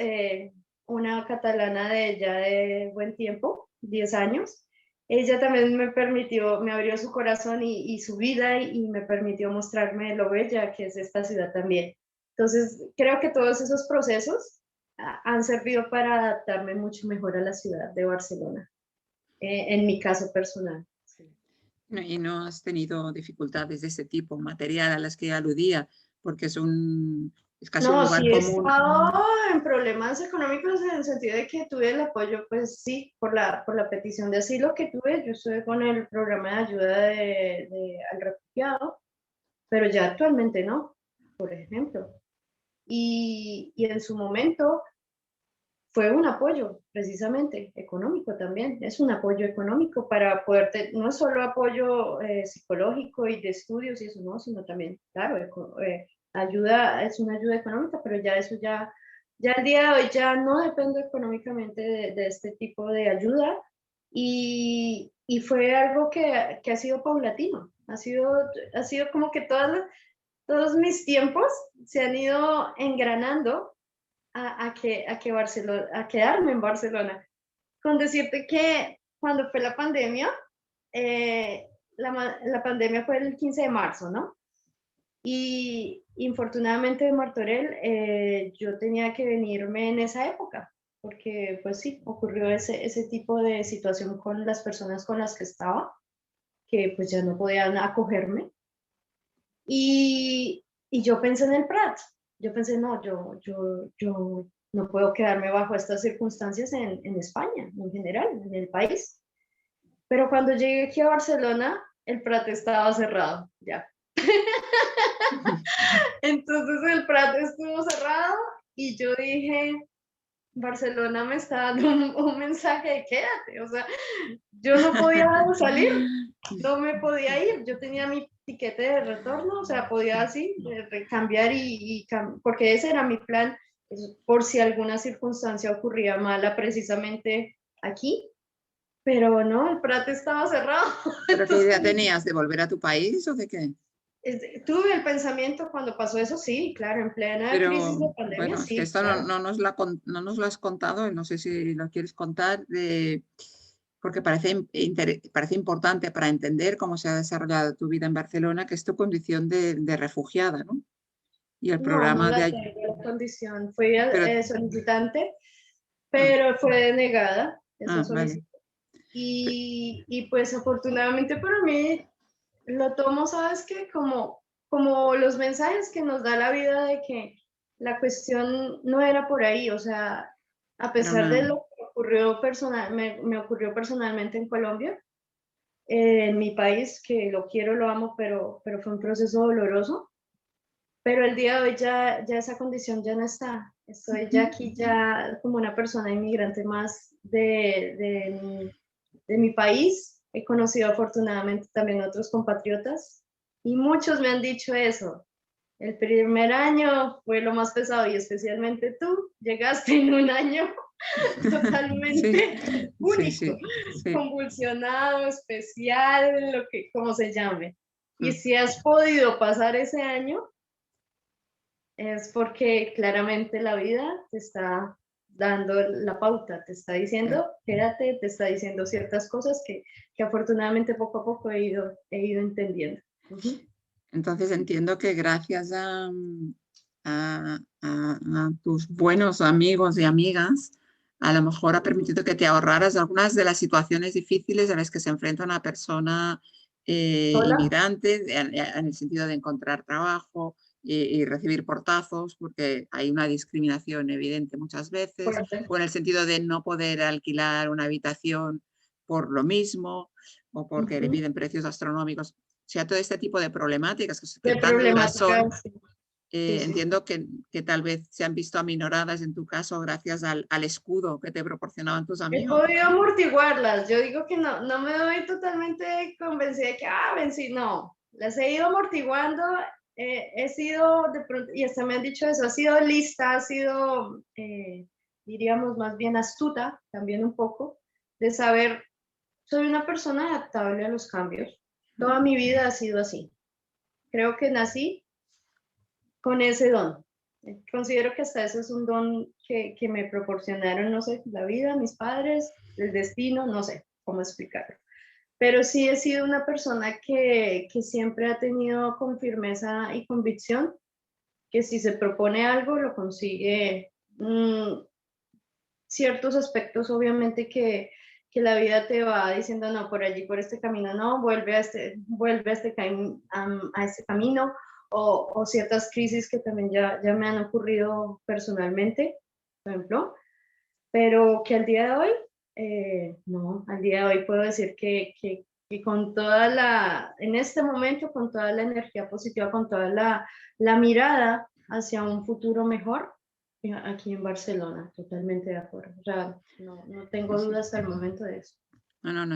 B: una catalana de ya de buen tiempo, 10 años, ella también me abrió su corazón y su vida y me permitió mostrarme lo bella que es esta ciudad también. Entonces, creo que todos esos procesos han servido para adaptarme mucho mejor a la ciudad de Barcelona, en mi caso personal. Sí.
A: Y no has tenido dificultades de ese tipo, material a las que aludía, porque es casi un
B: No,
A: lugar
B: sí he
A: común.
B: estado en problemas económicos en el sentido de que tuve el apoyo, pues sí, por la petición de asilo que tuve. Yo estuve con el programa de ayuda al refugiado, pero ya actualmente no, por ejemplo. Y en su momento fue un apoyo, precisamente, económico también. Es un apoyo económico para no es solo apoyo psicológico y de estudios y eso, no, sino también, claro, ayuda, es una ayuda económica, pero ya eso ya Ya al día de hoy ya no dependo económicamente de este tipo de ayuda y fue algo que ha sido paulatino, ha sido como que todos mis tiempos se han ido engranando a que Barcelona, a quedarme en Barcelona. Con decirte que cuando fue la pandemia, la pandemia fue el 15 de marzo, ¿no? Y infortunadamente de Martorell, yo tenía que venirme en esa época, porque pues sí, ocurrió ese tipo de situación con las personas con las que estaba, que pues ya no podían acogerme. Y yo pensé en el Prat. Yo pensé, no, yo no puedo quedarme bajo estas circunstancias en España, en general, en el país. Pero cuando llegué aquí a Barcelona, el Prat estaba cerrado, ya. Entonces el Prat estuvo cerrado y yo dije, Barcelona me está dando un mensaje de quédate, o sea, yo no podía salir, no me podía ir, yo tenía mi tiquete de retorno, o sea, podía así cambiar porque ese era mi plan, por si alguna circunstancia ocurría mala precisamente aquí, pero no, el Prat estaba cerrado.
A: ¿Pero qué idea
B: Entonces,
A: tenías? ¿De volver a tu país o de qué?
B: tuve el pensamiento cuando pasó eso, sí, claro, en plena crisis de
A: Pero
B: pandemia,
A: bueno, es que
B: sí,
A: esto
B: claro.
A: no nos lo has contado y no sé si lo quieres contar, porque parece importante para entender cómo se ha desarrollado tu vida en Barcelona, que es tu condición de refugiada, ¿no? Y el
B: No, no
A: programa
B: la
A: de...
B: tengo la condición. Fui
A: Pero,
B: solicitante,
A: ah,
B: pero fue denegada esa
A: vale.
B: solicitud. Y pues afortunadamente para mí lo tomo, ¿sabes qué? Como los mensajes que nos da la vida de que la cuestión no era por ahí, o sea, a
A: Era
B: pesar
A: una...
B: de lo que me ocurrió personalmente en Colombia, en mi país, que lo quiero, lo amo, pero fue un proceso doloroso. Pero el día de hoy ya esa condición ya no está. Estoy ya aquí ya como una persona inmigrante más de mi país. He conocido afortunadamente también otros compatriotas y muchos me han dicho eso. El primer año fue lo más pesado y especialmente tú llegaste en un año
A: Sí,
B: totalmente
A: sí,
B: único,
A: sí, sí.
B: convulsionado, especial, lo que como se llame. Y
A: Mm.
B: si has podido pasar ese año, es porque claramente la vida te está dando la pauta, te está
A: Eh,
B: diciendo, quédate, te está diciendo ciertas cosas que afortunadamente poco a poco he ido entendiendo. Ujú.
A: Entonces entiendo que gracias a tus buenos amigos y amigas, a lo mejor ha permitido que te ahorraras algunas de las situaciones difíciles a las que se enfrenta una persona
B: Hola.
A: inmigrante en el sentido de encontrar trabajo y recibir portazos, porque hay una discriminación evidente muchas veces,
B: Fuerte.
A: o en el sentido de no poder alquilar una habitación por lo mismo o porque le
B: Ujú.
A: piden precios astronómicos. O sea, todo este tipo de problemáticas que
B: De
A: tan duras son,
B: problemáticas, sí, sí, sí.
A: entiendo que tal vez se han visto aminoradas en tu caso gracias al escudo que te proporcionaban tus
B: He
A: amigos.
B: podido amortiguarlas. Yo digo que no, no me doy totalmente convencida de que, vencí, no. Las he ido amortiguando, he sido, de pronto, y hasta me han dicho eso, ha sido lista, ha sido, diríamos, más bien astuta, también un poco, de saber, soy una persona adaptable a los cambios. Toda mi vida ha sido así. Creo que nací con ese don. Considero que hasta eso es un don que me proporcionaron, no sé, la vida, mis padres, el destino, no sé cómo explicarlo. Pero sí he sido una persona que siempre ha tenido con firmeza y convicción que si se propone algo lo consigue. Ciertos aspectos, obviamente, que la vida te va diciendo, no, por allí, por este camino, no, vuelve a este camino, o ciertas crisis que también ya me han ocurrido personalmente, por ejemplo, pero que al día de hoy, no, al día de hoy puedo decir que con toda en este momento, con toda la energía positiva, con toda la mirada hacia un futuro mejor, aquí en Barcelona, totalmente de acuerdo. O sea, no
A: Sí,
B: tengo
A: sí.
B: dudas hasta el momento de eso.
A: No, no,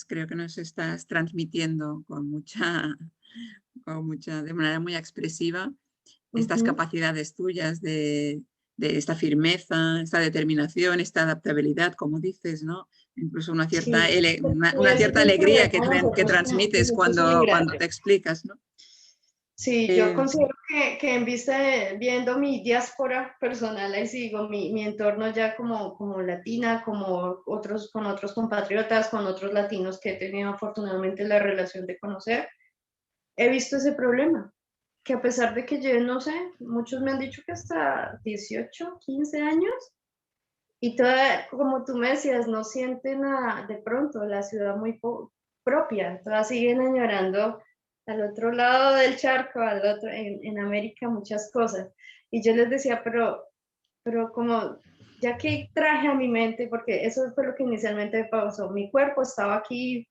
A: creo que nos estás transmitiendo de manera muy expresiva estas
B: Ujú.
A: capacidades tuyas de esta firmeza, esta determinación, esta adaptabilidad, como dices, ¿no? Incluso una cierta,
B: Sí,
A: una
B: ese
A: cierta
B: pensamiento
A: alegría
B: a
A: que
B: nosotros
A: transmites
B: muchos
A: cuando te
B: inmigrantes.
A: explicas, ¿no?
B: Sí, yo
A: Eh,
B: considero que en vista de viendo mi diáspora personal, ahí sigo mi entorno ya como latina, como otros, con otros compatriotas, con otros latinos que he tenido afortunadamente la relación de conocer, he visto ese problema, que a pesar de que yo no sé, muchos me han dicho que hasta 18, 15 años, y toda, como tú me decías, no sienten de pronto la ciudad muy propia, todas siguen añorando al otro lado del charco, al otro, en América, muchas cosas. Y yo les decía, pero como, ya que traje a mi mente, porque eso fue lo que inicialmente me pasó, mi cuerpo estaba aquí,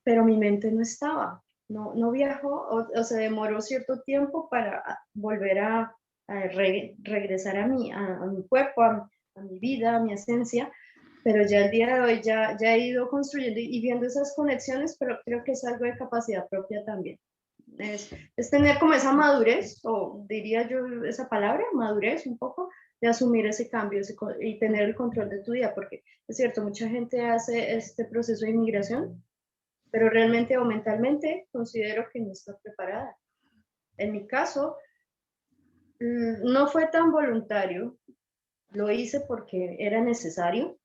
B: pero mi mente no estaba, no viajó o se demoró cierto tiempo para volver regresar a mi cuerpo, a mi vida, a mi esencia, pero ya el día de hoy ya he ido construyendo y viendo esas conexiones, pero creo que es algo de capacidad propia también. Es tener como esa madurez, o diría yo esa palabra, madurez un poco, de asumir ese cambio y tener el control de tu vida, porque es cierto, mucha gente hace este proceso de inmigración, pero realmente o mentalmente considero que no está preparada. En mi caso, no fue tan voluntario, lo hice porque era necesario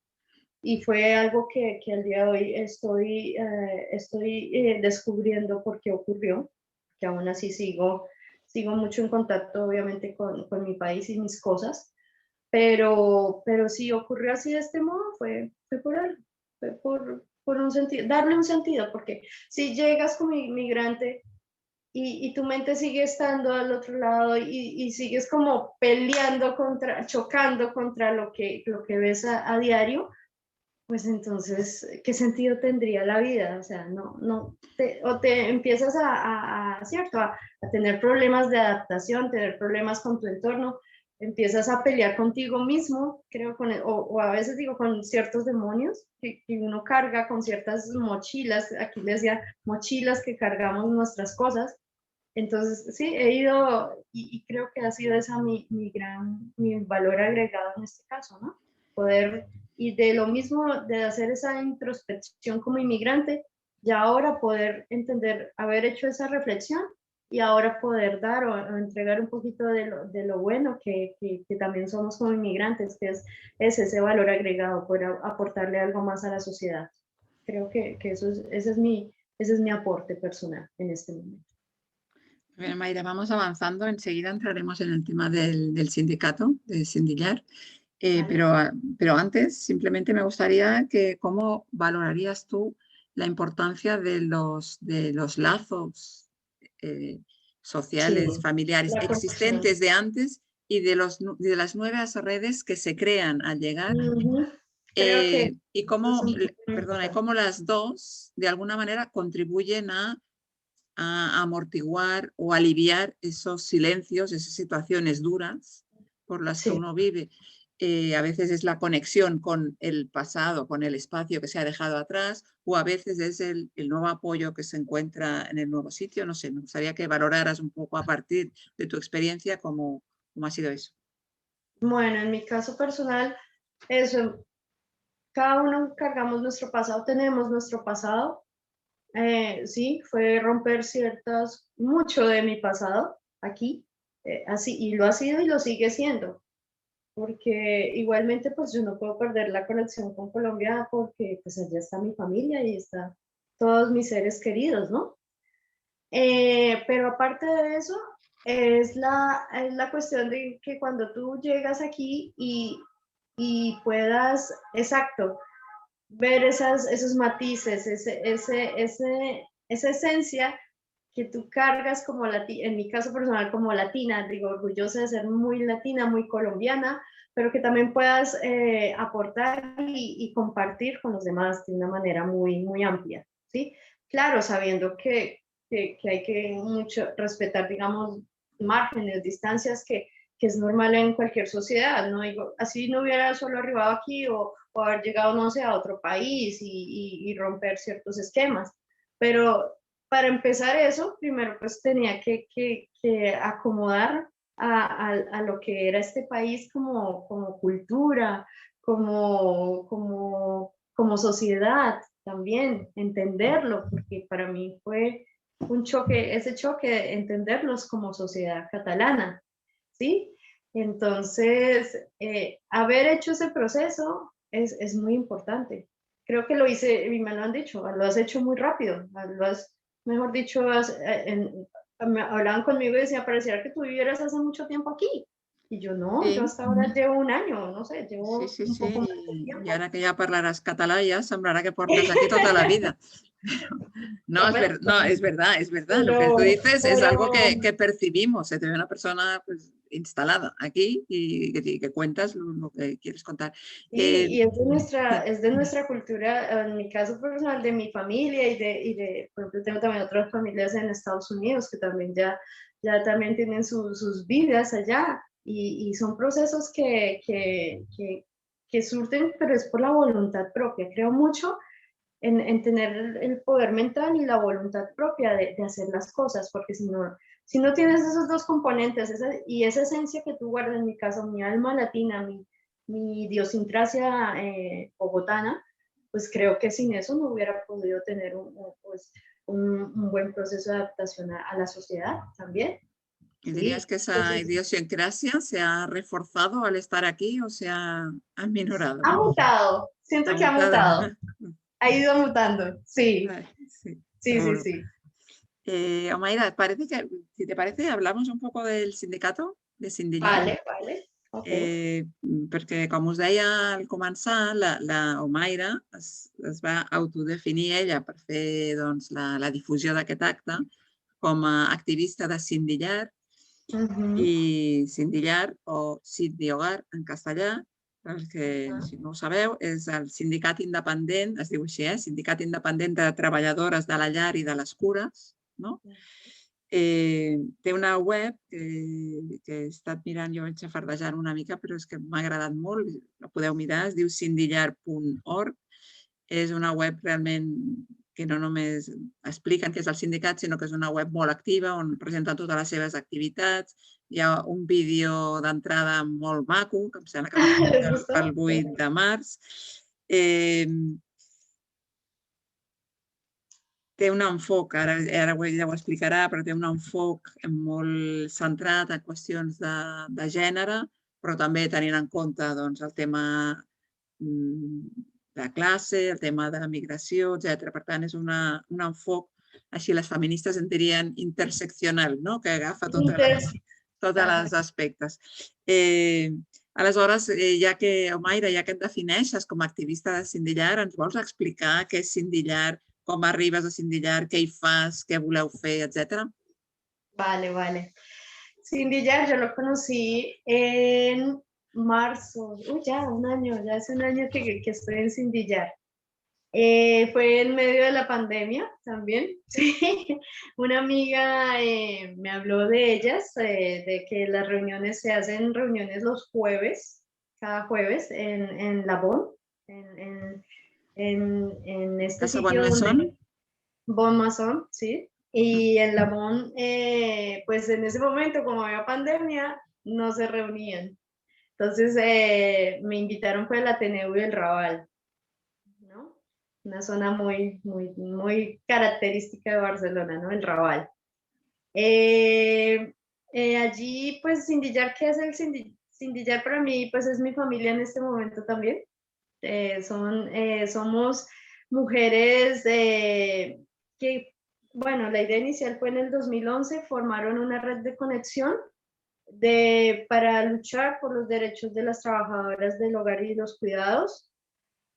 B: y fue algo que al día de hoy estoy descubriendo por qué ocurrió, que aún así sigo mucho en contacto obviamente con mi país y mis cosas, pero si ocurrió así de este modo fue por algo, fue por un sentido, darle un sentido, porque si llegas como inmigrante y tu mente sigue estando al otro lado y sigues como peleando chocando contra lo que ves a diario, pues entonces, ¿qué sentido tendría la vida? O sea, o te empiezas ¿cierto? A tener problemas de adaptación, tener problemas con tu entorno, empiezas a pelear contigo mismo, creo, o a veces digo con ciertos demonios que uno carga con ciertas mochilas, aquí les decía mochilas que cargamos nuestras cosas. Entonces, sí, he ido y creo que ha sido esa mi valor agregado en este caso, ¿no? Poder, y de lo mismo, de hacer esa introspección como inmigrante, y ahora poder entender, haber hecho esa reflexión y ahora poder dar o entregar un poquito de lo bueno que también somos como inmigrantes, que es ese valor agregado, poder aportarle algo más a la sociedad. Creo que ese es mi aporte personal en este momento.
A: Bueno, Mayra, vamos avanzando. Enseguida entraremos en el tema del sindicato, de Sindillar.
B: ¿Vale?
A: Pero antes, simplemente me gustaría que cómo valorarías tú la importancia de los lazos sociales,
B: Sí,
A: familiares
B: la conexión.
A: existentes de antes y de las nuevas redes que se crean al llegar
B: Ujú. Creo que
A: y
B: eso es
A: cómo,
B: un punto muy
A: perdona, y
B: importante.
A: cómo las dos de alguna manera contribuyen a amortiguar o aliviar esos silencios, esas situaciones duras por las que
B: Sí,
A: uno vive. A veces es la conexión con el pasado, con el espacio que se ha dejado atrás, o a veces es el nuevo apoyo que se encuentra en el nuevo sitio. No sé, me gustaría que valoraras un poco a partir de tu experiencia cómo ha sido eso.
B: bueno, en mi caso personal, eso, cada uno cargamos nuestro pasado, tenemos nuestro pasado. Sí, fue romper mucho de mi pasado aquí, así, y lo ha sido y lo sigue siendo, porque igualmente pues yo no puedo perder la conexión con Colombia porque pues allá está mi familia y está todos mis seres queridos, ¿no? Pero aparte de eso, es la cuestión de que cuando tú llegas aquí y puedas, exacto, ver esos matices, esa esencia que tú cargas como en mi caso personal como latina, digo, orgullosa de ser muy latina, muy colombiana, pero que también puedas aportar y compartir con los demás de una manera muy, muy amplia, ¿sí? Claro, sabiendo que hay que mucho respetar, digamos, márgenes, distancias que es normal en cualquier sociedad, ¿no? Digo, así no hubiera solo arribado aquí o haber llegado, no sé, a otro país y romper ciertos esquemas. Pero para empezar eso, primero pues tenía que acomodar a lo que era este país como cultura, como sociedad también, entenderlo, porque para mí fue un choque, ese choque, entenderlos como sociedad catalana, ¿sí? Entonces, haber hecho ese proceso es muy importante. Creo que lo hice, y me lo han dicho, lo has hecho muy rápido, lo has, mejor dicho, hablaban conmigo y decían, pareciera que tú vivieras hace mucho tiempo aquí. Y yo no, yo
A: Sí,
B: hasta ahora llevo un año, no sé,
A: sí,
B: llevo
A: sí,
B: un
A: sí.
B: poco más de
A: I
B: tiempo.
A: ara que ja parlaràs català ja semblarà que portes aquí tota la vida. No,
B: Correcto.
A: no, es verdad, es verdad. Lo que tú
B: Pero,
A: dices es algo
B: pero
A: que percibimos. Se te ve una persona pues, instalada aquí y que cuentas lo que quieres contar.
B: sí, y
A: Sí,
B: es de nuestra cultura, en mi caso personal, de mi familia por ejemplo, tengo también otras familias en Estados Unidos que también ya también tienen sus vidas allá y son procesos que surten, pero es por la voluntad propia. Creo mucho en tener el poder mental y la voluntad propia de hacer las cosas, porque si no tienes esos dos componentes y esa esencia que tú guardas, en mi caso, mi alma latina, mi idiosincrasia bogotana, pues creo que sin eso no hubiera podido tener pues, un buen proceso de adaptación a la sociedad también.
A: ¿y dirías
B: Sí,
A: que esa
B: entonces
A: idiosincrasia se ha reforzado al estar aquí o se ha aminorado?
B: ha mutado, siento
A: Ha
B: que ha
A: mutado.
B: mutado, ha ido mutando, sí,
A: Vale, sí,
B: sí, sí,
A: seguro.
B: sí.
A: Omaira, parece que, si te parece, hablamos un poco del sindicato, de Sindillar,
B: Vale, vale, ok.
A: perquè, com us deia al començar, la Omaira es va autodefinir ella per fer doncs, la difusió d'aquest acte com a activista de Sindillar
B: Ujú.
A: i Sindillar o Sindiogar en castellà, perquè si no ho sabeu, és el sindicat independent, es diu així, Sindicat Independent de Treballadores de la Llar i de les Cures, no? Té una web que he estat mirant, jo vaig xafardejant una mica, però és que m'ha agradat molt, la podeu mirar, es diu sindillar.org. És una web realment que no només expliquen què és el sindicat, sinó que és una web molt activa on presenten totes les seves activitats. Hi ha un vídeo d'entrada molt maco, que em sembla que va fer
B: ¿Les gustó?
A: pel 8 de març. Eh, té un enfoc, ara ella ho explicarà, però té un enfoc molt centrat en qüestions de gènere, però també tenint en compte doncs, el tema de classe, el tema de la migració, etc. Per tant, és un enfoc, així les feministes en dirien interseccional, no? Que agafa
B: Inter,
A: tots
B: ajá.
A: els aspectes. Aleshores, Omaira, ja que et defineixes com a activista de Sindillar, ens vols explicar què és Sindillar, com arribes a Sindillar, què hi fas, què voleu fer, etc.
B: Vale, vale. Cindy yo lo conocí en marzo, ya un año, ya hace un año que estoy en Cindy Jar. Fue en medio de la pandemia también, sí. Una amiga me habló de ellas, de que las reuniones se hacen reuniones los jueves, cada jueves en La Bon, en, en este
A: Casa Bon
B: sitio
A: Mason?
B: donde Bon Mason, sí. Y en La Bon, pues en ese momento, como había pandemia, no se reunían. Entonces me invitaron fue al Ateneo y el Raval, ¿no? Una zona muy característica de Barcelona, ¿no? El Raval. Allí, pues, Sindillar, ¿qué es el Sindillar para mí? Pues es mi familia en este momento también. Somos mujeres que, bueno, la idea inicial fue en el 2011, formaron una red de conexión para luchar por los derechos de las trabajadoras del hogar y los cuidados,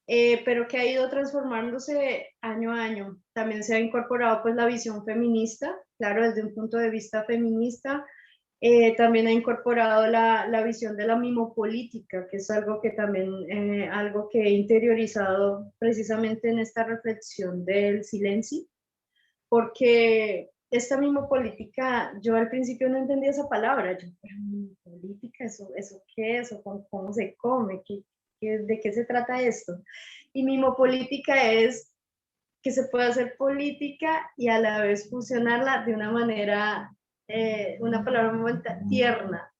B: pero que ha ido transformándose año a año. También se ha incorporado pues la visión feminista, claro, desde un punto de vista feminista. También ha incorporado la visión de la mimopolítica, que es algo que también, algo que he interiorizado precisamente en esta reflexión del silencio, porque esta mimopolítica, yo al principio no entendía esa palabra, yo, pero mimopolítica, ¿eso qué es? ¿O cómo se come? ¿De qué se trata esto? Y mimopolítica es que se puede hacer política y a la vez fusionarla de una manera, una palabra muy tierna,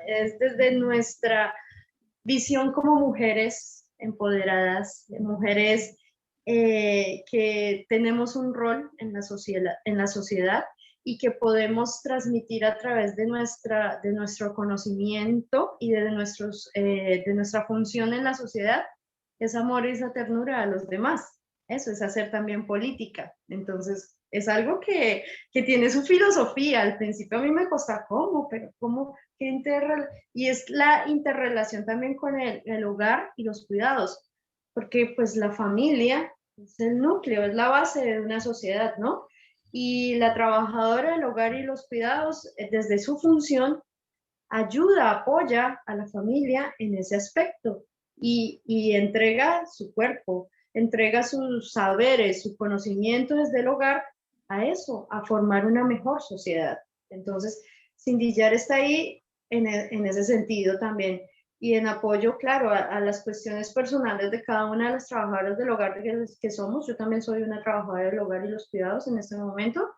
B: es desde nuestra visión como mujeres empoderadas, mujeres que tenemos un rol en la sociedad y que podemos transmitir a través de nuestro conocimiento y de nuestra función en la sociedad, ese amor y esa ternura a los demás. Eso es hacer también política. Entonces, es algo que tiene su filosofía. Al principio a mí me costaba, ¿cómo? Pero ¿cómo? Y es la interrelación también con el hogar y los cuidados, porque pues la familia es el núcleo, es la base de una sociedad, ¿no? Y la trabajadora del hogar y los cuidados, desde su función, ayuda, apoya a la familia en ese aspecto y entrega su cuerpo, entrega sus saberes, su conocimiento desde el hogar a eso, a formar una mejor sociedad. Entonces, Sindillar está ahí en ese sentido también y en apoyo, claro, a las cuestiones personales de cada una de las trabajadoras del hogar que somos. Yo también soy una trabajadora del hogar y los cuidados en este momento.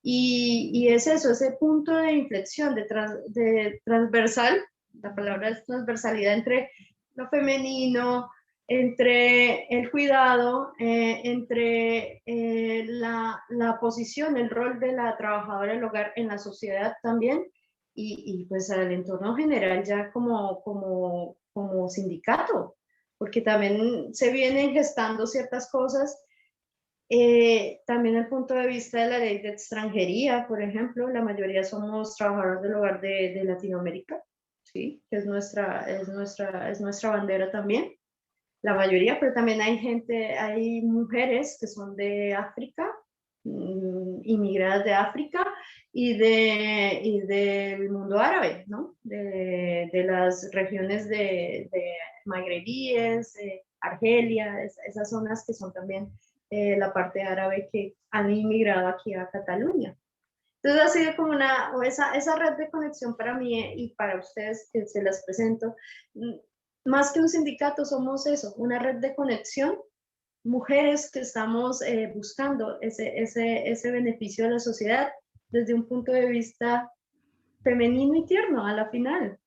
B: Y es eso, ese punto de inflexión, de transversal, la palabra es transversalidad entre lo femenino, entre el cuidado, entre la posición, el rol de la trabajadora del hogar en la sociedad también, y pues al entorno general ya como sindicato, porque también se vienen gestando ciertas cosas. También el punto de vista de la ley de extranjería, por ejemplo, la mayoría somos trabajadores del hogar de Latinoamérica, ¿sí? Que es nuestra bandera también, la mayoría, pero también hay mujeres que son de África, inmigradas de África y del mundo árabe, ¿no? De las regiones de magrebíes, Argelia, esas zonas que son también la parte árabe que han inmigrado aquí a Cataluña. Entonces ha sido como esa red de conexión para mí y para ustedes que se las presento. Más que un sindicato somos eso, una red de conexión, mujeres que estamos buscando ese beneficio de la sociedad desde un punto de vista femenino y tierno a la final.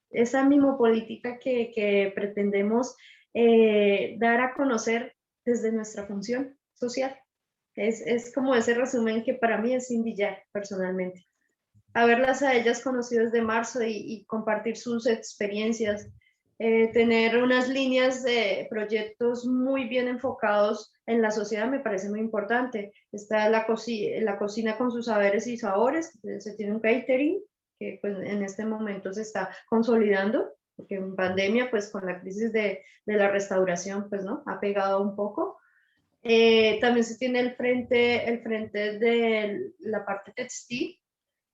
B: Esa misma política que pretendemos dar a conocer desde nuestra función social. Es como ese resumen que para mí es Sindillar personalmente. Haberlas a ellas conocido desde marzo y compartir sus experiencias, tener unas líneas de proyectos muy bien enfocados en la sociedad me parece muy importante. Está la cocina con sus saberes y sabores, se tiene un catering que pues, en este momento se está consolidando, porque en pandemia, pues con la crisis de la restauración, pues no, ha pegado un poco. También se tiene el frente de la parte textil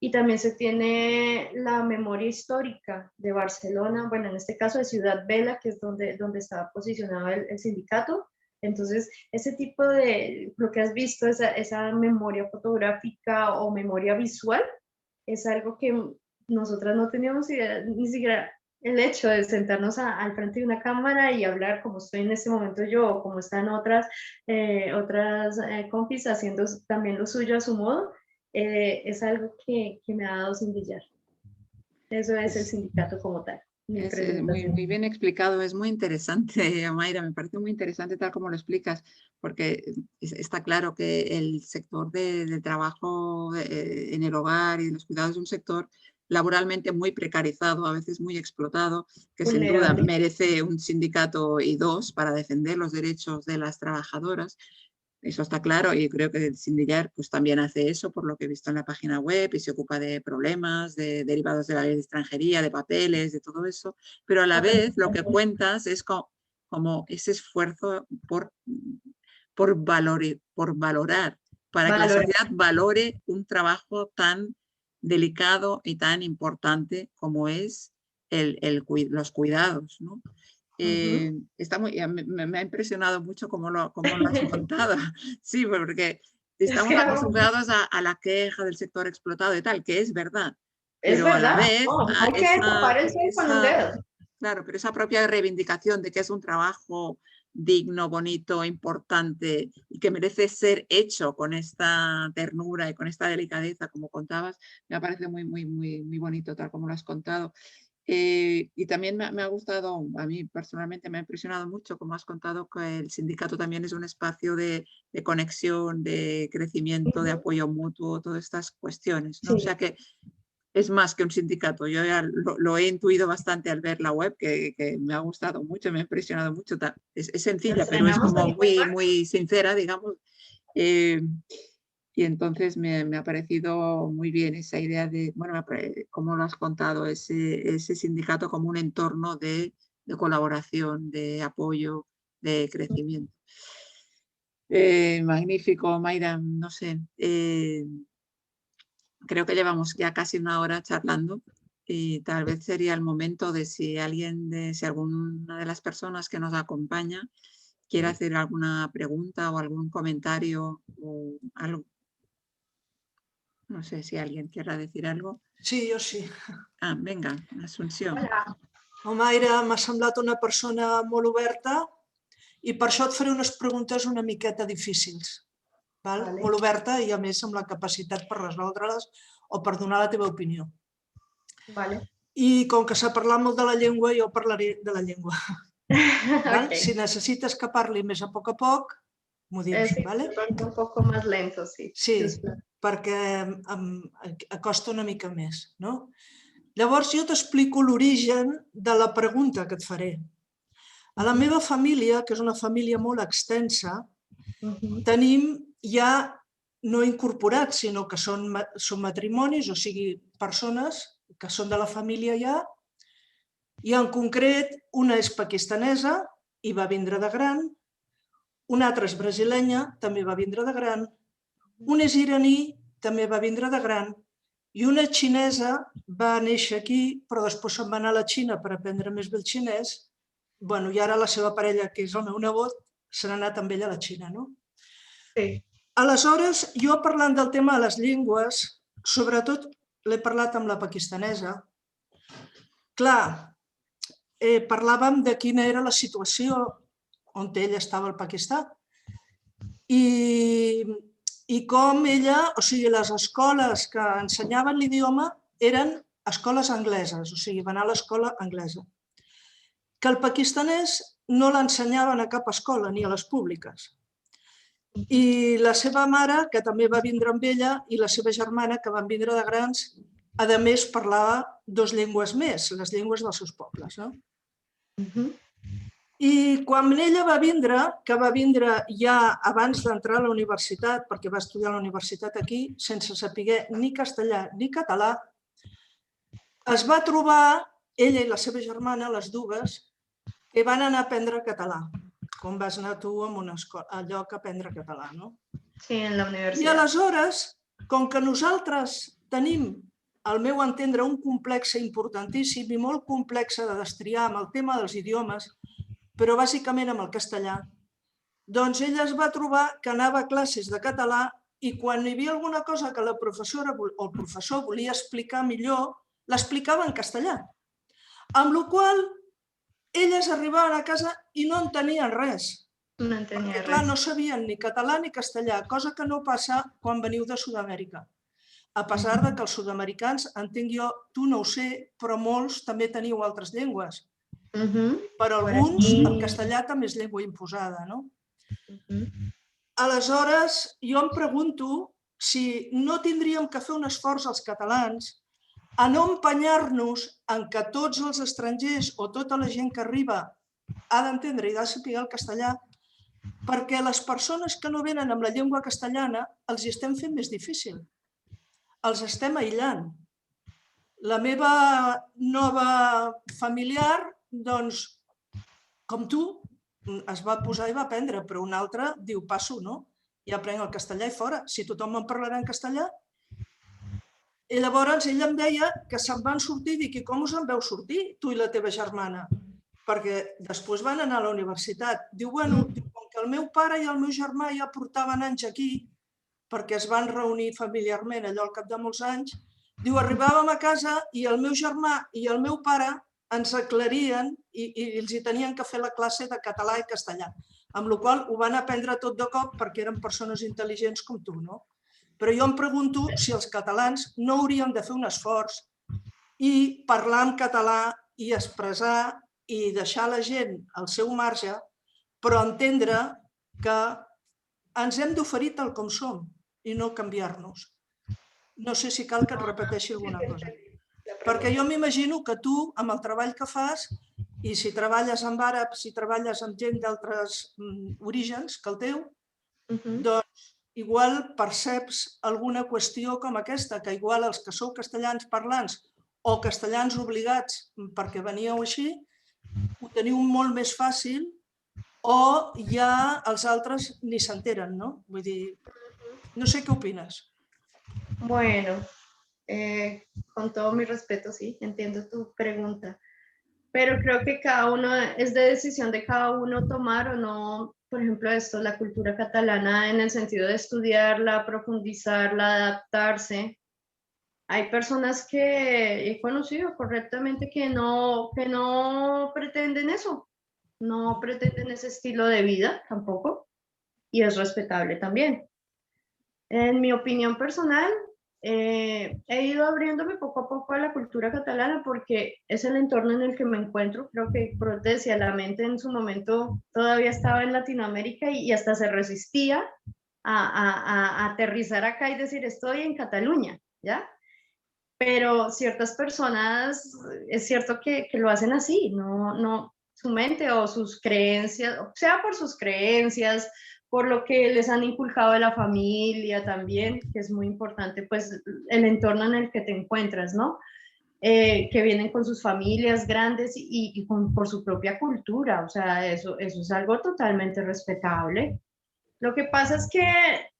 B: y también se tiene la memoria histórica de Barcelona, bueno, en este caso de Ciudad Vela, que es donde estaba posicionado el sindicato. Entonces, ese tipo de, lo que has visto, esa memoria fotográfica o memoria visual, es algo que nosotras no teníamos idea, ni siquiera el hecho de sentarnos al frente de una cámara y hablar como estoy en este momento yo, o como están otras compis haciendo también lo suyo a su modo, es algo que me ha dado Sindillar. Eso es el sindicato como tal.
A: Es muy, muy bien explicado, es muy interesante, Mayra, me parece muy interesante tal como lo explicas, porque está claro que el sector de trabajo en el hogar y de los cuidados es un sector laboralmente muy precarizado, a veces muy explotado, que sin duda merece un sindicato y dos para defender los derechos de las trabajadoras. Eso está claro y creo que el Sindillar pues, también hace eso por lo que he visto en la página web y se ocupa de problemas derivados de la ley de extranjería, de papeles, de todo eso, pero a la vez lo que cuentas es como ese esfuerzo por valorar, para que la sociedad valore un trabajo tan delicado y tan importante como es los cuidados, ¿no? Está me ha impresionado mucho cómo lo has contado. Sí, porque estamos acostumbrados a la queja del sector explotado y tal, que es verdad. Pero a la vez,
B: hay que tapar el sol con un dedo.
A: claro, pero esa propia reivindicación de que es un trabajo digno, bonito, importante y que merece ser hecho con esta ternura y con esta delicadeza, como contabas, me parece muy bonito, tal como lo has contado. Y también me ha gustado, a mí personalmente me ha impresionado mucho, como has contado, que el sindicato también es un espacio de conexión, de crecimiento, de apoyo mutuo, todas estas cuestiones, ¿no? O sea que es más que un sindicato. Yo ya lo he intuido bastante al ver la web, que me ha gustado mucho, me ha impresionado mucho. Es sencilla, pero es como muy sincera, digamos. Y entonces me ha parecido muy bien esa idea de, bueno, como lo has contado, ese sindicato como un entorno de colaboración, de apoyo, de crecimiento. Magnífico, Mayra, no sé. Creo que llevamos ya casi una hora charlando y tal vez sería el momento de si alguna de las personas que nos acompaña quiere hacer alguna pregunta o algún comentario o algo. No sé si alguien quiera decir algo.
C: Sí, jo sí.
A: Ah, vinga, Assumpció.
B: Hola.
C: La Mayra m'ha semblat una persona molt oberta i per això et faré unes preguntes una miqueta difícils. Vale. Molt oberta i, a més, amb la capacitat per resoldre-les o per donar la teva opinió.
B: Vale.
C: I com que s'ha parlat molt de la llengua, jo parlaré de la llengua.
B: Okay.
C: Si necessites que parli més a poc, m'ho dius.
B: Sí,
C: Vale?
B: un poco más lento, sí.
C: Sí, perquè em acosta una mica més. No? Llavors, jo t'explico l'origen de la pregunta que et faré. A la meva família, que és una família molt extensa, tenim ja no incorporats, sinó que són matrimonis, o sigui, persones que són de la família ja, i en concret una és pakistanesa i va vindre de gran, una altra és brasilenya, també va vindre de gran, un és iraní, també va vindre de gran, i una xinesa va néixer aquí, però després se'n va anar a la Xina per aprendre més bé el xinès. Bueno, i ara la seva parella, que és el meu nebot, se n'ha anat amb ella a la Xina, no?
B: Sí.
C: Aleshores, jo parlant del tema de les llengües, sobretot l'he parlat amb la pakistanesa. Clar, parlàvem de quina era la situació on ella estava al Pakistà i com ella, o sigui, les escoles que ensenyaven l'idioma eren escoles angleses, o sigui, va anar a l'escola anglesa. Que el pakistanès no l'ensenyaven a cap escola, ni a les públiques. I la seva mare, que també va vindre amb ella, i la seva germana, que van vindre de grans, a més parlava dues llengües més, les llengües dels seus pobles. I quan ella va vindre, que va vindre ja abans d'entrar a la universitat, perquè va estudiar a la universitat aquí, sense saber ni castellà ni català, es va trobar, ella i la seva germana, les dues, que van anar a aprendre català, com vas anar tu a un lloc a aprendre català, no?
B: Sí, en la universitat.
C: I aleshores, com que nosaltres tenim, al meu entendre, un complex importantíssim i molt complex de destriar amb el tema dels idiomes, però bàsicament amb el castellà, doncs ella es va trobar que anava a classes de català i quan hi havia alguna cosa que la professora o el professor volia explicar millor, l'explicava en castellà. Amb la qual cosa, elles arribaven a casa i no entenien res.
B: No entenia
C: Perquè,
B: res.
C: clar, no sabien ni català ni castellà, cosa que no passa quan veniu de Sud-amèrica. A pesar que els sud-americans, entenc jo, tu no ho sé, però molts també teniu altres llengües. Per alguns, el castellà també és llengua imposada, no? Aleshores, jo em pregunto si no tindríem que fer un esforç als catalans a no empenyar-nos en que tots els estrangers o tota la gent que arriba ha d'entendre i ha de saber el castellà, perquè les persones que no venen amb la llengua castellana els hi estem fent més difícil. Els estem aïllant. La meva nova familiar, doncs, com tu, es va posar i va aprendre, però un altre diu, passo, no? I aprenc el castellà i fora. Si tothom em parlarà en castellà. I llavors ella em deia que se'n van sortir i dic, i com us en veu sortir, tu i la teva germana? Perquè després van anar a la universitat. Diu, bueno, com que el meu pare i el meu germà ja portaven anys aquí, perquè es van reunir familiarment allò al cap de molts anys, diu, arribàvem a casa i el meu germà i el meu pare ens aclarien i els hi tenien que fer la classe de català i castellà, amb la qual cosa ho van aprendre tot de cop perquè eren persones intel·ligents com tu, no? Però jo em pregunto si els catalans no hauríem de fer un esforç i parlar en català i expressar i deixar la gent al seu marge, però entendre que ens hem d'oferir tal com som i no canviar-nos. No sé si cal que et repeteixi alguna cosa. Perquè jo m'imagino que tu, amb el treball que fas, i si treballes amb àrabs, si treballes amb gent d'altres orígens que el teu, doncs igual perceps alguna qüestió com aquesta, que igual els que sou castellans parlants o castellans obligats perquè veníeu així, ho teniu molt més fàcil o ja els altres ni s'enteren, no? Vull dir, no sé què opines.
B: Bueno, con todo mi respeto, sí, entiendo tu pregunta, pero creo que cada uno es de decisión de cada uno tomar o no, por ejemplo, esto, la cultura catalana en el sentido de estudiarla, profundizarla, adaptarse. Hay personas que he conocido correctamente que no pretenden eso, no pretenden ese estilo de vida tampoco, y es respetable también. En mi opinión personal, he ido abriéndome poco a poco a la cultura catalana porque es el entorno en el que me encuentro. Creo que, por te decía, la mente en su momento todavía estaba en Latinoamérica y hasta se resistía a aterrizar acá y decir estoy en Cataluña, ¿ya? Pero ciertas personas, es cierto que lo hacen así, no, su mente o sus creencias, o sea por sus creencias, por lo que les han inculcado de la familia también, que es muy importante, pues el entorno en el que te encuentras, ¿no? Que vienen con sus familias grandes y por su propia cultura, o sea, eso es algo totalmente respetable. Lo que pasa es que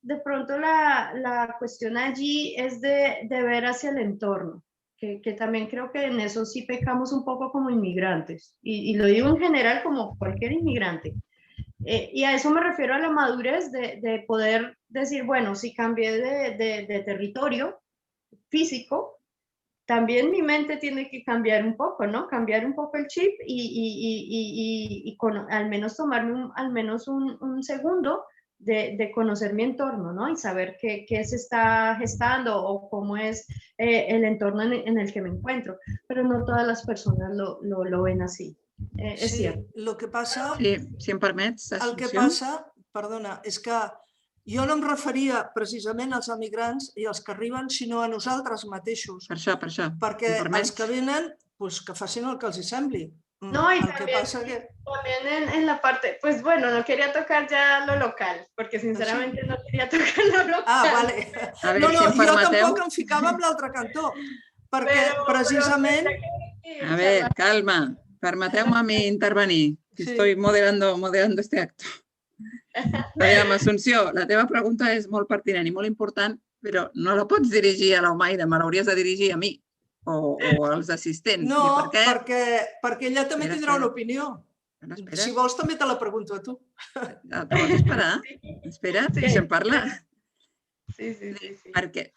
B: de pronto la cuestión allí es de ver hacia el entorno, que también creo que en eso sí pecamos un poco como inmigrantes, y lo digo en general como cualquier inmigrante. Y a eso me refiero a la madurez de poder decir, bueno, si cambié de territorio físico, también mi mente tiene que cambiar un poco, ¿no? Cambiar un poco el chip y al menos tomarme al menos un segundo de conocer mi entorno, ¿no? Y saber qué se está gestando o cómo es el entorno en el que me encuentro. Pero no todas las personas lo ven así. És cert.
C: El que passa...
A: Sí, si em permets,
C: el que passa, perdona, és que jo no em referia precisament als emigrants i als que arriben, sinó a nosaltres mateixos.
A: Per això.
C: Perquè els que venen, que facin el que els sembli.
B: No, y también en la parte, pues bueno, no quería tocar ya lo local, porque sinceramente no quería tocar lo local.
C: Ah, vale. No, jo tampoc em ficava amb l'altre cantó, perquè precisament...
A: A ver, calma. Permeteu-me a mi intervenir, que estoy moderando este acto. Aviam, Assumpció, la teva pregunta és molt pertinent i molt important, però no la pots dirigir a l'Omaira, me l'hauries de dirigir a mi o als assistents.
C: No, perquè ella també tindrà una opinió. Si vols també te la pregunto a tu.
A: Pots esperar? Espera, deixa'm parlar.
B: Sí.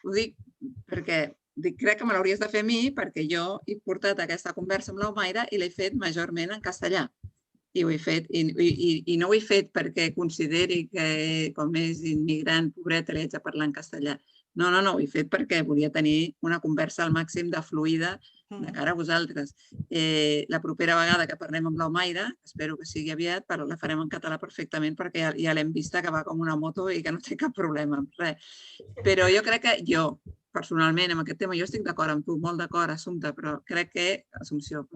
A: Ho dic perquè crec que me l'hauries de fer a mi perquè jo he portat aquesta conversa amb l'Omaira i l'he fet majorment en castellà. I ho he fet, i no ho he fet perquè consideri que com és immigrant, pobreta, li haig de parlar en castellà. No, ho he fet perquè volia tenir una conversa al màxim de fluida de cara a vosaltres. La propera vegada que parlem amb l'Omaira, espero que sigui aviat, la farem en català perfectament perquè ja l'hem vista que va com una moto i que no té cap problema amb res. Però jo crec que personalment, amb aquest tema, jo estic d'acord amb tu, molt d'acord, Assumpció,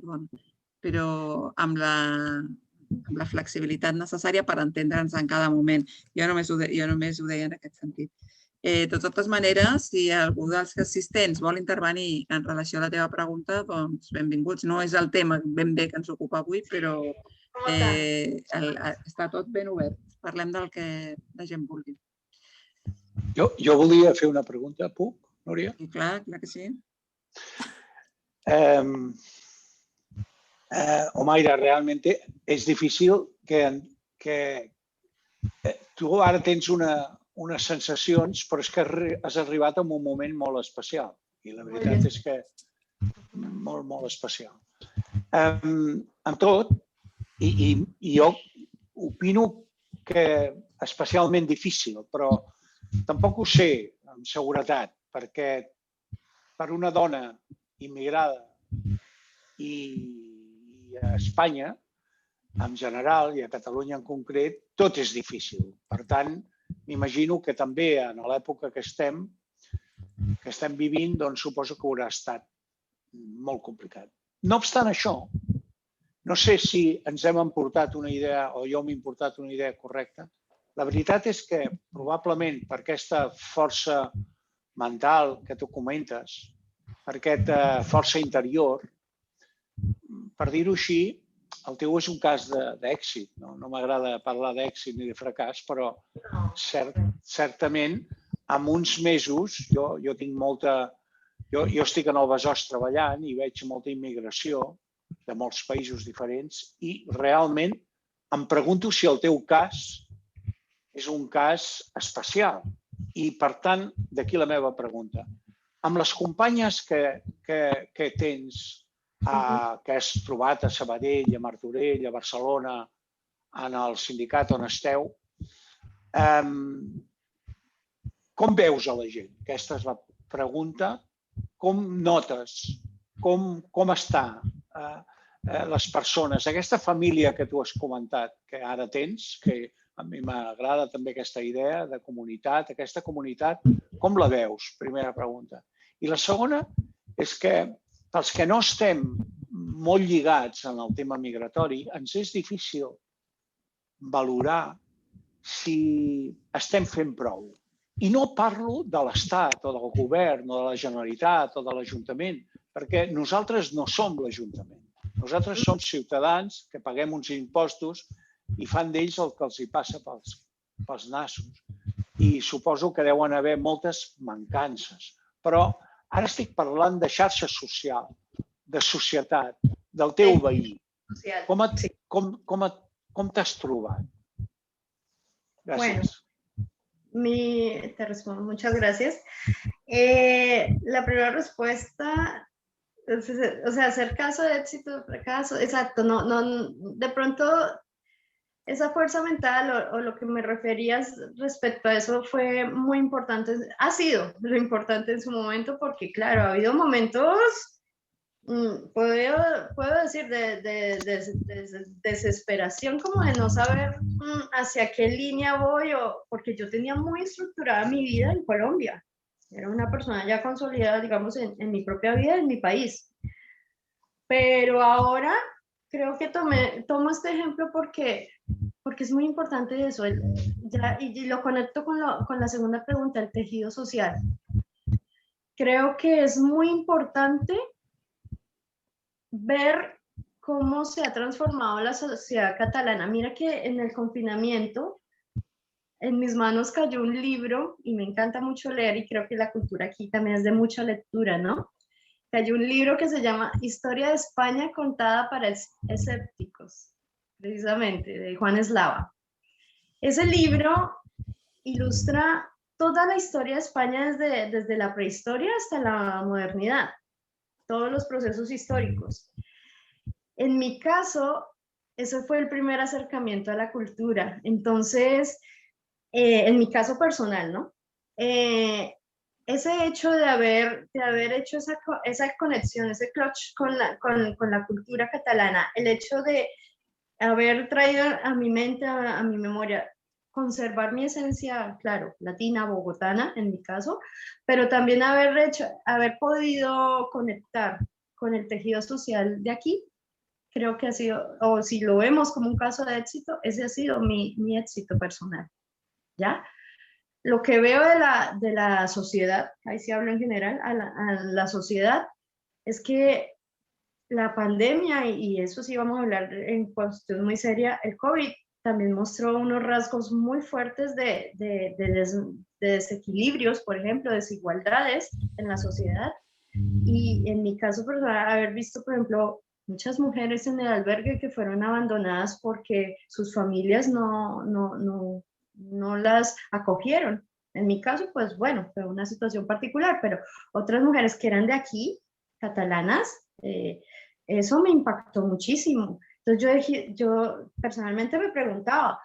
A: però amb la flexibilitat necessària per entendre'ns en cada moment. Jo només ho deia en aquest sentit. De totes maneres, si algú dels assistents vol intervenir en relació a la teva pregunta, doncs benvinguts. No és el tema ben bé que ens ocupa avui, però està tot ben obert. Parlem del que la gent vulgui.
D: Jo volia fer una pregunta, puc, Núria?
A: Clar que sí.
D: Omaira, realment és difícil que tu ara tens unes sensacions, però és que has arribat en un moment molt especial. I la veritat és que molt, molt especial. Amb tot, i jo opino que especialment difícil, però tampoc ho sé amb seguretat, perquè per una dona immigrada i a Espanya, en general, i a Catalunya en concret, tot és difícil. Per tant, m'imagino que també en l'època que estem vivint, doncs suposo que haurà estat molt complicat. No obstant això, no sé si ens hem emportat una idea o jo m'he importat una idea correcta. La veritat és que probablement per aquesta força mental que tu comentes, per aquesta força interior, per dir-ho així, el teu és un cas d'èxit. No m'agrada parlar d'èxit ni de fracàs, però certament en uns mesos jo tinc molta... Jo estic a Nova Besòs treballant i veig molta immigració de molts països diferents i realment em pregunto si el teu cas és un cas especial. I, per tant, d'aquí la meva pregunta. Amb les companyes que tens, que has trobat a Sabadell, a Martorell, a Barcelona, en el sindicat on esteu, com veus a la gent? Aquesta és la pregunta. Com notes? Com estan les persones? Aquesta família que tu has comentat, que ara tens, que a mi m'agrada també aquesta idea de comunitat, aquesta comunitat, com la veus? Primera pregunta. I la segona és que pels que no estem molt lligats en el tema migratori, ens és difícil valorar si estem fent prou. I no parlo de l'Estat o del govern o de la Generalitat o de l'Ajuntament, perquè nosaltres no som l'Ajuntament. Nosaltres som ciutadans que paguem uns impostos i fan d'ells el que els hi passa pels nassos. I suposo que deuen haver moltes mancances. Però ara estic parlant de xarxa social, de societat, del teu veí. Com t'has trobat? Gràcies.
B: Te respondo, muchas gracias. La primera respuesta, o sea, hacer caso de éxito, fracaso, exacto, de pronto esa fuerza mental o lo que me referías respecto a eso fue muy importante, ha sido lo importante en su momento porque claro, ha habido momentos, puedo decir, de desesperación, como de no saber hacia qué línea voy, porque yo tenía muy estructurada mi vida en Colombia. Era una persona ya consolidada, digamos, en mi propia vida, en mi país. Pero ahora creo que tomo este ejemplo porque es muy importante eso. Y lo conecto con la segunda pregunta, el tejido social. Creo que es muy importante ver cómo se ha transformado la sociedad catalana. Mira que en el confinamiento, en mis manos cayó un libro, y me encanta mucho leer, y creo que la cultura aquí también es de mucha lectura, ¿no? Cayó un libro que se llama Historia de España contada para escépticos, precisamente, de Juan Eslava. Ese libro ilustra toda la historia de España desde la prehistoria hasta la modernidad. Todos los procesos históricos. En mi caso, ese fue el primer acercamiento a la cultura. Entonces, en mi caso personal, ¿no? Ese hecho de haber hecho esa conexión, ese clutch con la cultura catalana, el hecho de haber traído a mi mente, a mi memoria, conservar mi esencia, claro, latina, bogotana en mi caso, pero también haber podido conectar con el tejido social de aquí, creo que ha sido, o si lo vemos como un caso de éxito, ese ha sido mi éxito personal, ¿ya? Lo que veo de la sociedad, ahí sí hablo en general, a la sociedad, es que la pandemia, y eso sí vamos a hablar en cuestión muy seria, el COVID, también mostró unos rasgos muy fuertes de desequilibrios, por ejemplo, desigualdades en la sociedad. Y en mi caso personal, haber visto, por ejemplo, muchas mujeres en el albergue que fueron abandonadas porque sus familias no las acogieron. En mi caso, pues bueno, fue una situación particular, pero otras mujeres que eran de aquí, catalanas, eso me impactó muchísimo. Entonces yo personalmente me preguntaba,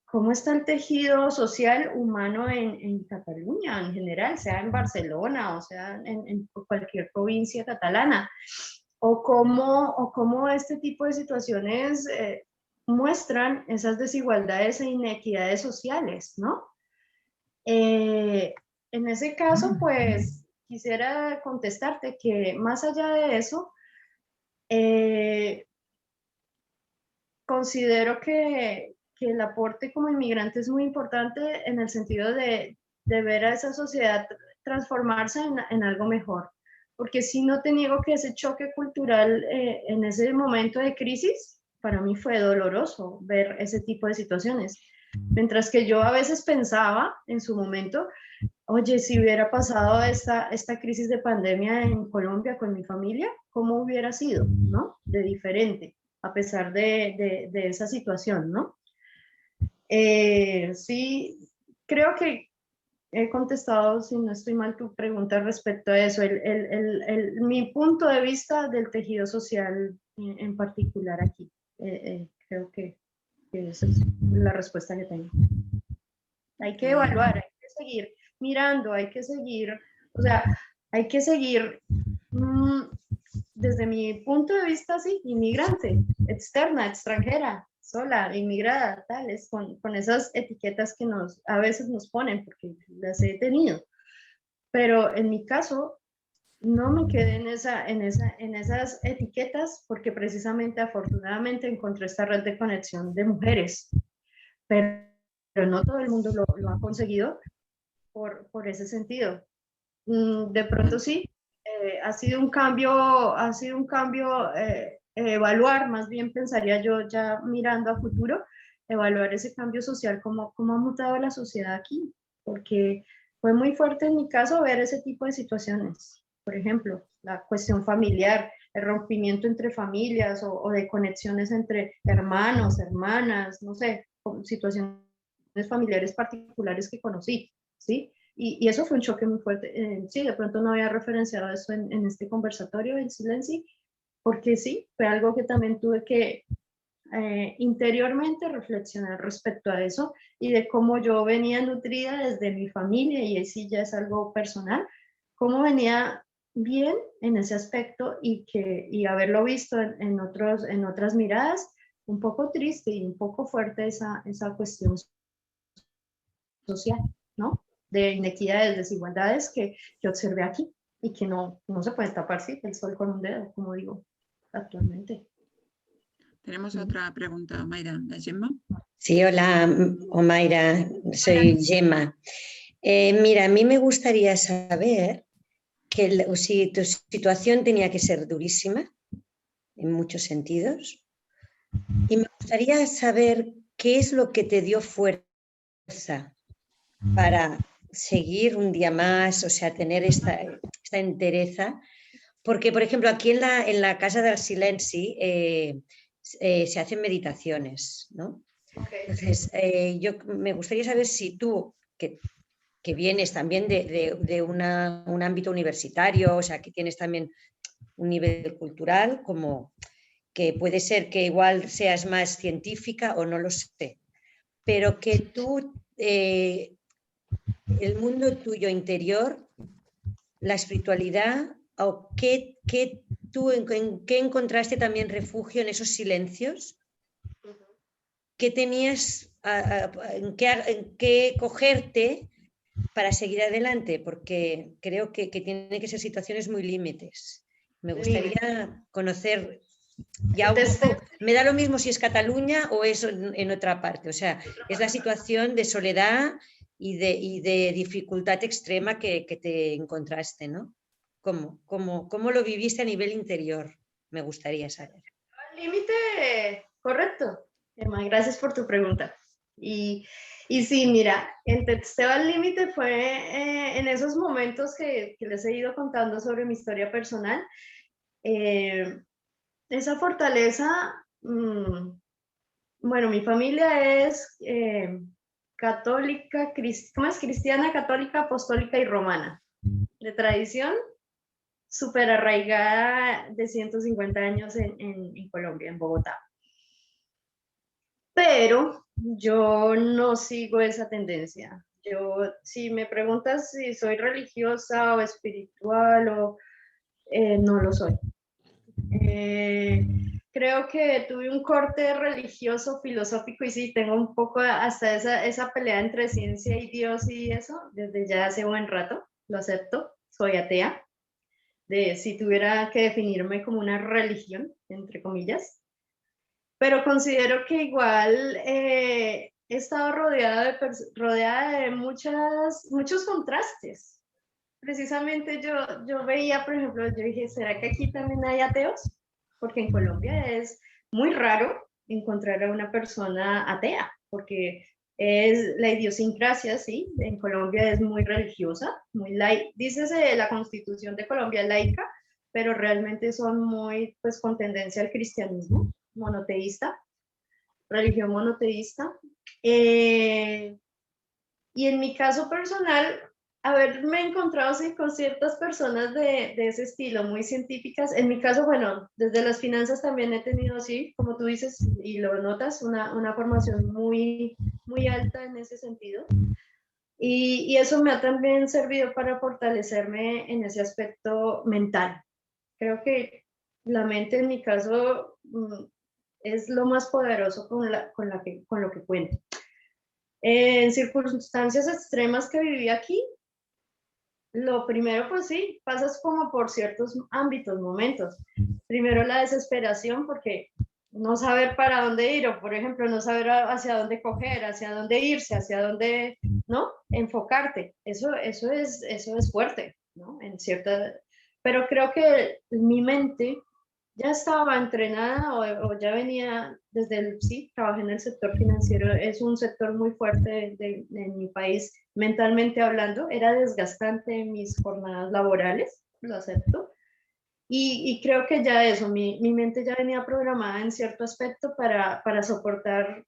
B: ¿cómo está el tejido social humano en Cataluña en general, sea en Barcelona o sea en cualquier provincia catalana? O cómo este tipo de situaciones muestran esas desigualdades e inequidades sociales, ¿no? En ese caso, pues quisiera contestarte que más allá de eso, considero que el aporte como inmigrante es muy importante en el sentido de ver a esa sociedad transformarse en algo mejor. Porque sí, no te niego que ese choque cultural en ese momento de crisis, para mí fue doloroso ver ese tipo de situaciones. Mientras que yo a veces pensaba en su momento, oye, si hubiera pasado esta crisis de pandemia en Colombia con mi familia, ¿cómo hubiera sido, no? De diferente, a pesar de esa situación, ¿no? Sí, creo que he contestado, si no estoy mal, tu pregunta respecto a eso, mi punto de vista del tejido social en particular aquí. Creo que esa es la respuesta que tengo. Hay que evaluar, hay que seguir mirando, hay que seguir, o sea, hay que seguir desde mi punto de vista, sí, inmigrante, externa, extranjera, sola, inmigrada, tales, con esas etiquetas que a veces nos ponen, porque las he tenido. Pero en mi caso, no me quedé en esas etiquetas, porque precisamente, afortunadamente, encontré esta red de conexión de mujeres. Pero no todo el mundo lo ha conseguido por ese sentido. De pronto sí, ha sido un cambio, evaluar, más bien pensaría yo ya mirando a futuro, evaluar ese cambio social, cómo ha mutado la sociedad aquí, porque fue muy fuerte en mi caso ver ese tipo de situaciones. Por ejemplo, la cuestión familiar, el rompimiento entre familias o de conexiones entre hermanos, hermanas, no sé, situaciones familiares particulares que conocí, ¿sí? Y eso fue un choque muy fuerte. Sí, de pronto no había referenciado eso en este conversatorio, en silencio, porque sí, fue algo que también tuve que interiormente reflexionar respecto a eso y de cómo yo venía nutrida desde mi familia, y ahí sí ya es algo personal, cómo venía bien en ese aspecto y haberlo visto en otras miradas, un poco triste y un poco fuerte esa cuestión social, ¿no? De inequidades, desigualdades que observé aquí y que no se puede tapar, sí, el sol con un dedo, como digo actualmente.
A: Tenemos otra pregunta, Mayra. ¿La Gemma?
E: Sí, hola, Omaira, soy Gemma. Mira, a mí me gustaría saber que si tu situación tenía que ser durísima, en muchos sentidos, y me gustaría saber qué es lo que te dio fuerza para seguir un día más, o sea, tener esta entereza. Porque, por ejemplo, aquí en la Casa del Silenci se hacen meditaciones, ¿no?
B: Okay.
E: Entonces, yo me gustaría saber si tú, que vienes también de un ámbito universitario, o sea, que tienes también un nivel cultural, como que puede ser que igual seas más científica o no lo sé, pero que tú, el mundo tuyo interior, la espiritualidad, o en qué encontraste también refugio en esos silencios, qué tenías, en qué cogerte para seguir adelante, porque creo que tienen que ser situaciones muy límites. Me gustaría conocer ya un poco, me da lo mismo si es Cataluña o es en otra parte, o sea, es la situación de soledad y de dificultad extrema que te encontraste, ¿no? ¿Cómo lo viviste a nivel interior? Me gustaría saber.
B: Límite, correcto. Emma, gracias por tu pregunta. Y sí, mira, el testeo al límite fue en esos momentos que les he ido contando sobre mi historia personal. Esa fortaleza, bueno, mi familia es católica, ¿cómo es? Cristiana, católica, apostólica y romana. De tradición, súper arraigada de 150 años en Colombia, en Bogotá. Pero yo no sigo esa tendencia. Yo, si me preguntas si soy religiosa o espiritual, no lo soy. Creo que tuve un corte religioso, filosófico, y sí, tengo un poco hasta esa pelea entre ciencia y Dios y eso, desde ya hace buen rato, lo acepto, soy atea. Si tuviera que definirme como una religión, entre comillas, pero considero que igual he estado rodeada de muchos contrastes. Precisamente yo veía, por ejemplo, yo dije, ¿será que aquí también hay ateos? Porque en Colombia es muy raro encontrar a una persona atea, porque es la idiosincrasia, sí, en Colombia es muy religiosa, muy laica, dícese la Constitución de Colombia laica, pero realmente son muy, pues, con tendencia al cristianismo, monoteísta, religión monoteísta. Y en mi caso personal, haberme encontrado con ciertas personas de ese estilo, muy científicas. En mi caso, bueno, desde las finanzas también he tenido, sí, como tú dices, y lo notas, una formación muy, muy alta en ese sentido. Y eso me ha también servido para fortalecerme en ese aspecto mental. Creo que la mente, en mi caso, es lo más poderoso con lo que cuento. En circunstancias extremas que viví aquí, lo primero, pues sí, pasas como por ciertos ámbitos, momentos. Primero la desesperación, porque no saber para dónde ir, o por ejemplo, no saber hacia dónde coger, hacia dónde irse, hacia dónde, ¿no? Enfocarte. Eso es fuerte, ¿no? Pero creo que mi mente ya estaba entrenada o ya venía sí, trabajé en el sector financiero, es un sector muy fuerte en mi país, mentalmente hablando, era desgastante mis jornadas laborales, lo acepto, y creo que ya eso, mi mente ya venía programada en cierto aspecto para soportar,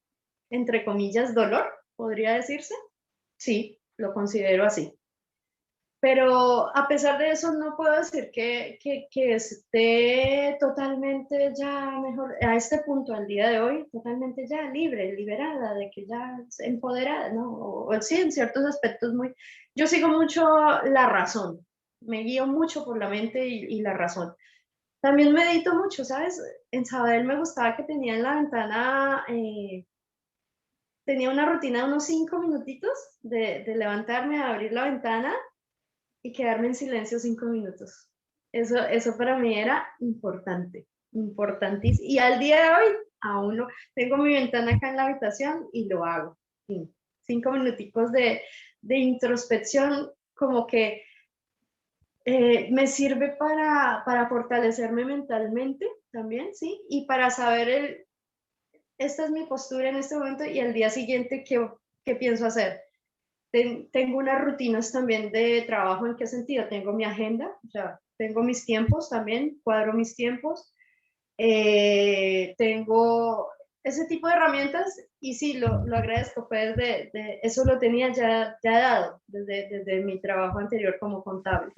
B: entre comillas, dolor, podría decirse, sí, lo considero así. Pero a pesar de eso, no puedo decir que esté totalmente ya mejor, a este punto, al día de hoy, totalmente ya libre, liberada, de que ya empoderada, ¿no? O sí, en ciertos aspectos muy... Yo sigo mucho la razón, me guío mucho por la mente y la razón. También medito mucho, ¿sabes? En Sabadell me gustaba que tenía en la ventana... tenía una rutina de unos 5 minutitos de levantarme, a abrir la ventana y quedarme en silencio 5 minutos. Eso para mí era importante, importantísimo. Y al día de hoy, aún no, tengo mi ventana acá en la habitación y lo hago. 5 minuticos de introspección, como que me sirve para fortalecerme mentalmente también, ¿sí? Y para saber, esta es mi postura en este momento y al día siguiente, ¿qué pienso hacer? Tengo unas rutinas también de trabajo. ¿En qué sentido? Tengo mi agenda, o sea, tengo mis tiempos también, cuadro mis tiempos, tengo ese tipo de herramientas y sí, lo agradezco, pues eso lo tenía ya dado desde mi trabajo anterior como contable.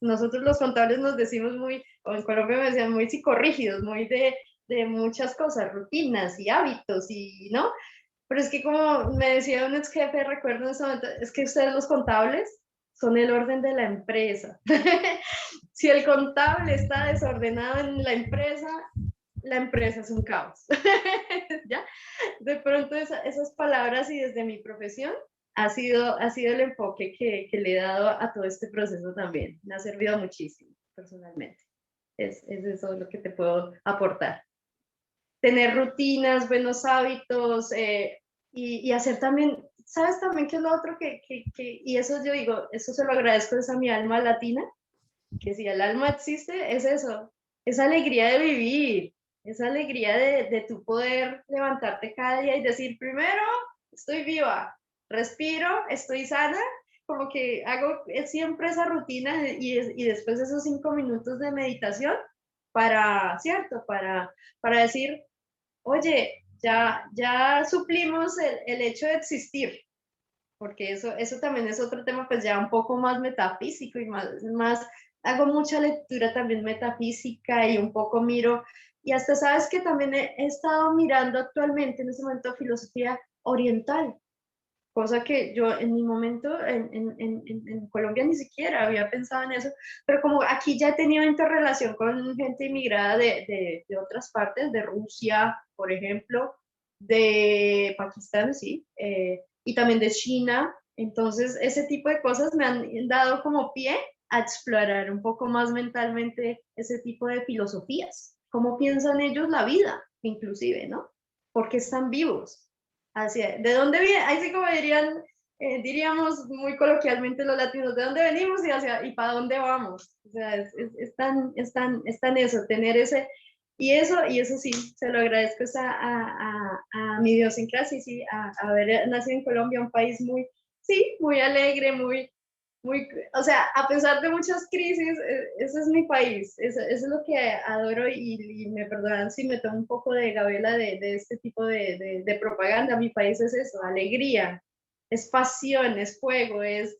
B: Nosotros los contables nos decimos o en Colombia me decían muy psicorrígidos, muy de muchas cosas, rutinas y hábitos y, ¿no? Pero es que como me decía un ex jefe, recuerdo en ese momento, es que ustedes los contables son el orden de la empresa. Si el contable está desordenado en la empresa es un caos. ¿Ya? De pronto esas palabras y desde mi profesión ha sido el enfoque que le he dado a todo este proceso también. Me ha servido muchísimo personalmente. Es eso lo que te puedo aportar. Tener rutinas, buenos hábitos y hacer también, ¿sabes también qué es lo otro y eso yo digo, eso se lo agradezco a mi alma latina, que si el alma existe, es eso, esa alegría de vivir, esa alegría de tu poder levantarte cada día y decir, primero, estoy viva, respiro, estoy sana, como que hago siempre esa rutina y después esos 5 minutos de meditación ¿cierto? Para decir, oye, ya suplimos el hecho de existir, porque eso también es otro tema, pues ya un poco más metafísico y más hago mucha lectura también metafísica y un poco miro, y hasta sabes que también he estado mirando actualmente en este momento filosofía oriental, cosa que yo en mi momento en Colombia ni siquiera había pensado en eso, pero como aquí ya he tenido interrelación con gente inmigrada de otras partes, de Rusia, por ejemplo, de Pakistán, sí, y también de China, entonces ese tipo de cosas me han dado como pie a explorar un poco más mentalmente ese tipo de filosofías, cómo piensan ellos la vida, inclusive, ¿no? ¿Por qué están vivos? ¿De dónde viene? Ahí sí como diríamos muy coloquialmente los latinos, ¿de dónde venimos y para dónde vamos? O sea, es tan eso, tener ese, y eso sí, se lo agradezco a mi idiosincrasia, y sí, a haber nacido en Colombia, un país muy, sí, muy alegre, muy, o sea, a pesar de muchas crisis, ese es mi país, eso es lo que adoro, y me perdonan si me tomo un poco de gabela de este tipo de propaganda. Mi país es eso, alegría, es pasión, es fuego, es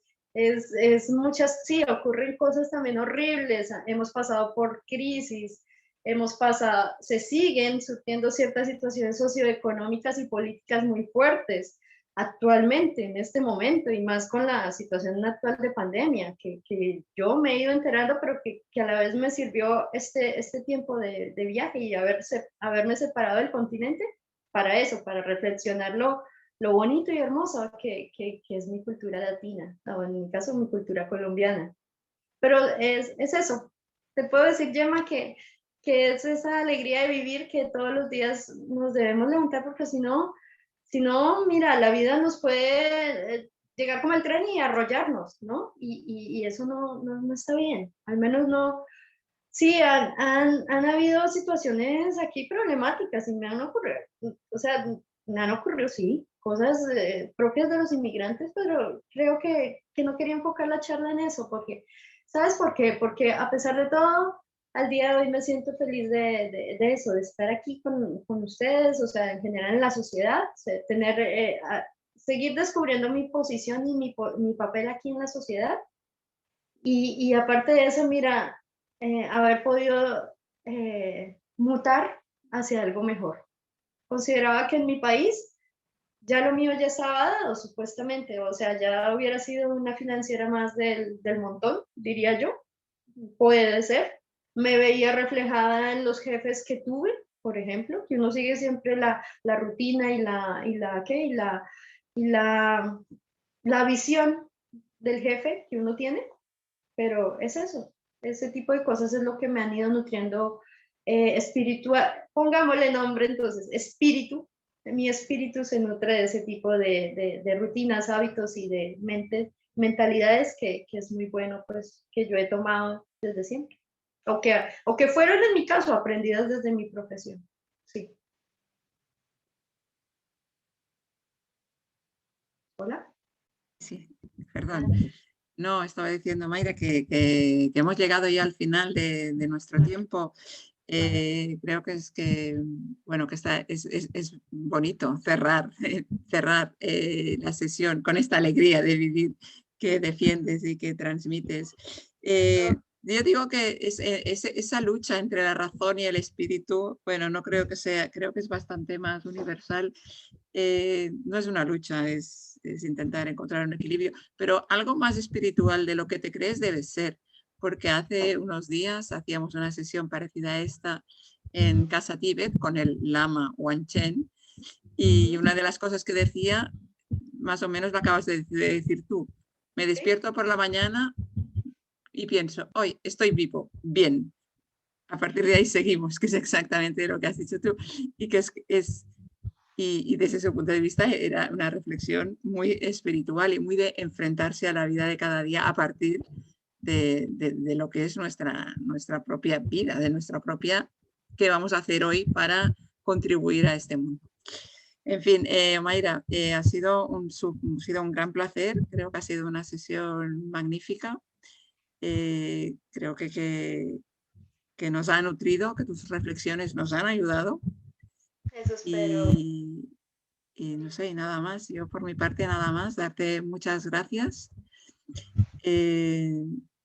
B: muchas, sí, ocurren cosas también horribles, hemos pasado por crisis, se siguen surgiendo ciertas situaciones socioeconómicas y políticas muy fuertes actualmente, en este momento, y más con la situación actual de pandemia, que yo me he ido enterando, pero que a la vez me sirvió este tiempo de viaje y haberme separado del continente para eso, para reflexionar lo bonito y hermoso que es mi cultura latina, o en mi caso mi cultura colombiana. Pero es eso. Te puedo decir, Gemma, que es esa alegría de vivir que todos los días nos debemos levantar, porque si no, mira, la vida nos puede llegar como el tren y arrollarnos, ¿no? Y eso no está bien. Al menos no. Sí, han habido situaciones aquí problemáticas y me han ocurrido, o sea, me han ocurrido, sí, cosas propias de los inmigrantes, pero creo que no quería enfocar la charla en eso, porque, ¿sabes por qué? Porque a pesar de todo, al día de hoy me siento feliz de eso, de estar aquí con ustedes, o sea, en general en la sociedad, tener, seguir descubriendo mi posición y mi papel aquí en la sociedad. Y aparte de eso, mira, haber podido mutar hacia algo mejor. Consideraba que en mi país ya lo mío ya estaba dado, supuestamente, o sea, ya hubiera sido una financiera más del montón, diría yo, puede ser. Me veía reflejada en los jefes que tuve, por ejemplo, que uno sigue siempre la rutina la visión del jefe que uno tiene, pero es eso, ese tipo de cosas es lo que me han ido nutriendo espiritual, pongámosle nombre entonces, espíritu. Mi espíritu se nutre de ese tipo de rutinas, hábitos y de mentalidades que es muy bueno, pues, que yo he tomado desde siempre. O que fueron, en mi caso, aprendidas desde mi profesión. Sí. ¿Hola?
A: Sí, perdón. No, estaba diciendo, Mayra, que hemos llegado ya al final de nuestro tiempo. Creo bueno, que es bonito cerrar la sesión con esta alegría de vivir que defiendes y que transmites. Yo digo que esa lucha entre la razón y el espíritu, bueno, no creo que sea, creo que es bastante más universal. No es una lucha, es intentar encontrar un equilibrio, pero algo más espiritual de lo que te crees debe ser, porque hace unos días hacíamos una sesión parecida a esta en Casa Tíbet con el Lama Wanchen, y una de las cosas que decía, más o menos lo acabas de decir tú, me despierto por la mañana y pienso, hoy estoy vivo, bien. A partir de ahí seguimos, que es exactamente lo que has dicho tú, y que y desde ese punto de vista era una reflexión muy espiritual y muy de enfrentarse a la vida de cada día a partir de lo que es nuestra propia vida, de nuestra propia, qué vamos a hacer hoy para contribuir a este mundo. En fin, Mayra, ha sido un gran placer, creo que ha sido una sesión magnífica, creo que nos ha nutrido, que tus reflexiones nos han ayudado.
B: Eso espero.
A: Y no sé, nada más. Yo por mi parte nada más, darte muchas gracias.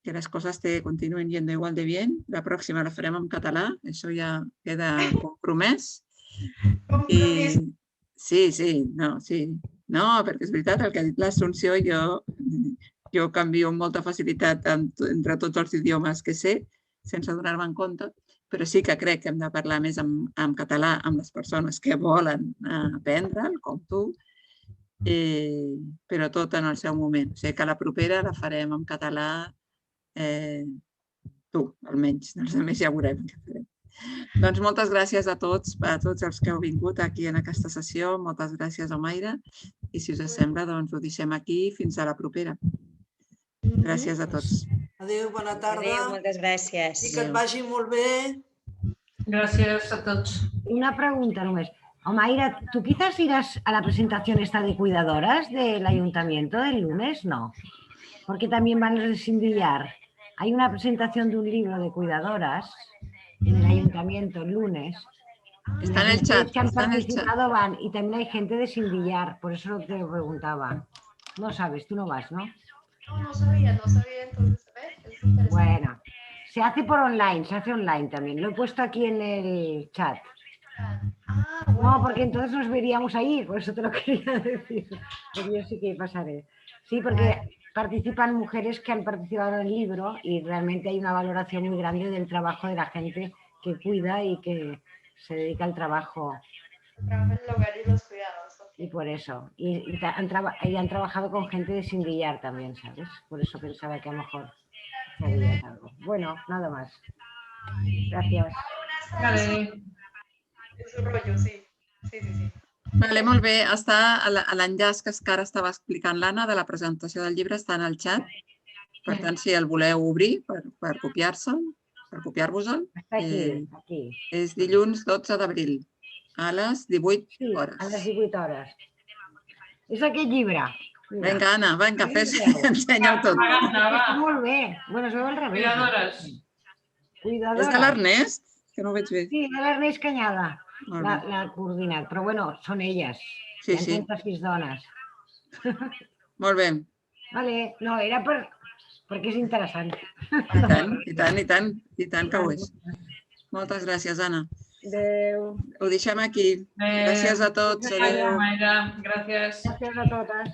A: que las cosas te continúen yendo igual de bien. La próxima la farem en català, això ja queda compromès.
B: Compromís.
A: Sí, no, perquè és veritat, el que ha dit l'Assumpció, jo canvio amb molta facilitat entre tots els idiomes que sé, sense donar-me en compte, però sí que crec que hem de parlar més en català amb les persones que volen aprendre'l, com tu, però tot en el seu moment. O sigui que la propera la farem en català, tu, almenys. Els altres ja veurem què farem. Doncs moltes gràcies a tots els que heu vingut aquí en aquesta sessió. Moltes gràcies, Omaira. I si us sembla, doncs ho deixem aquí fins a la propera. Gràcies a tots.
C: Adéu, bona tarda.
E: Adéu, moltes gràcies.
C: I que et vagi molt bé.
F: Gracias a todos.
G: Una pregunta només. Omaira, ¿tú quizás irás a la presentación esta de cuidadoras del ayuntamiento del lunes? No, porque también van los de Sindillar. Hay una presentación de un libro de cuidadoras en el ayuntamiento el lunes.
A: Está en el chat.
G: Que han participado van y también hay gente de Sindillar, por eso te lo preguntaba. No sabes, tú no vas, ¿no?
B: No sabía, entonces, es interesante.
G: Bueno, se hace online también. Lo he puesto aquí en el chat. No, porque entonces nos veríamos ahí, por eso te lo quería decir. Pero yo sí que pasaré. Sí, porque participan mujeres que han participado en el libro y realmente hay una valoración muy grande del trabajo de la gente que cuida y que se dedica al trabajo.
B: Trabajo en el hogar y los cuidados.
G: Y por eso. Y han trabajado con gente de Sindillar también, ¿sabes? Por eso pensaba que a lo mejor sabías algo. Bueno, nada más. Gracias.
F: Vale.
B: Es un rollo, sí. Sí.
A: Vale, molt bé. Està a l'enllaç que ara estava explicant l'Anna de la presentació del llibre, està en el xat. Per tant, si el voleu obrir per copiar-se'l, per copiar-vos-el,
G: Aquí.
A: és dilluns 12 d'abril, a les 18 hores.
G: A les 18 hores. És aquest llibre.
A: Vinga, Anna, vinga, ensenya-ho tot.
G: Està molt bé. Bueno, es veu al revés.
F: Cuidadoras.
A: És de l'Ernest? Que no ho veig bé.
G: Sí, de l'Ernest Canyada.
A: Molt bé.
G: L'ha coordinat. Però bueno, són elles.
A: Sí,
G: Hi ha 36 dones.
A: Molt bé.
G: Vale. No, era perquè és interessant.
A: I tant que ho és. Moltes gràcies, Anna.
G: Adéu.
A: Ho deixem aquí. Gràcies a tots. Adéu.
F: Mayra, gracias.
G: Gràcies a totes.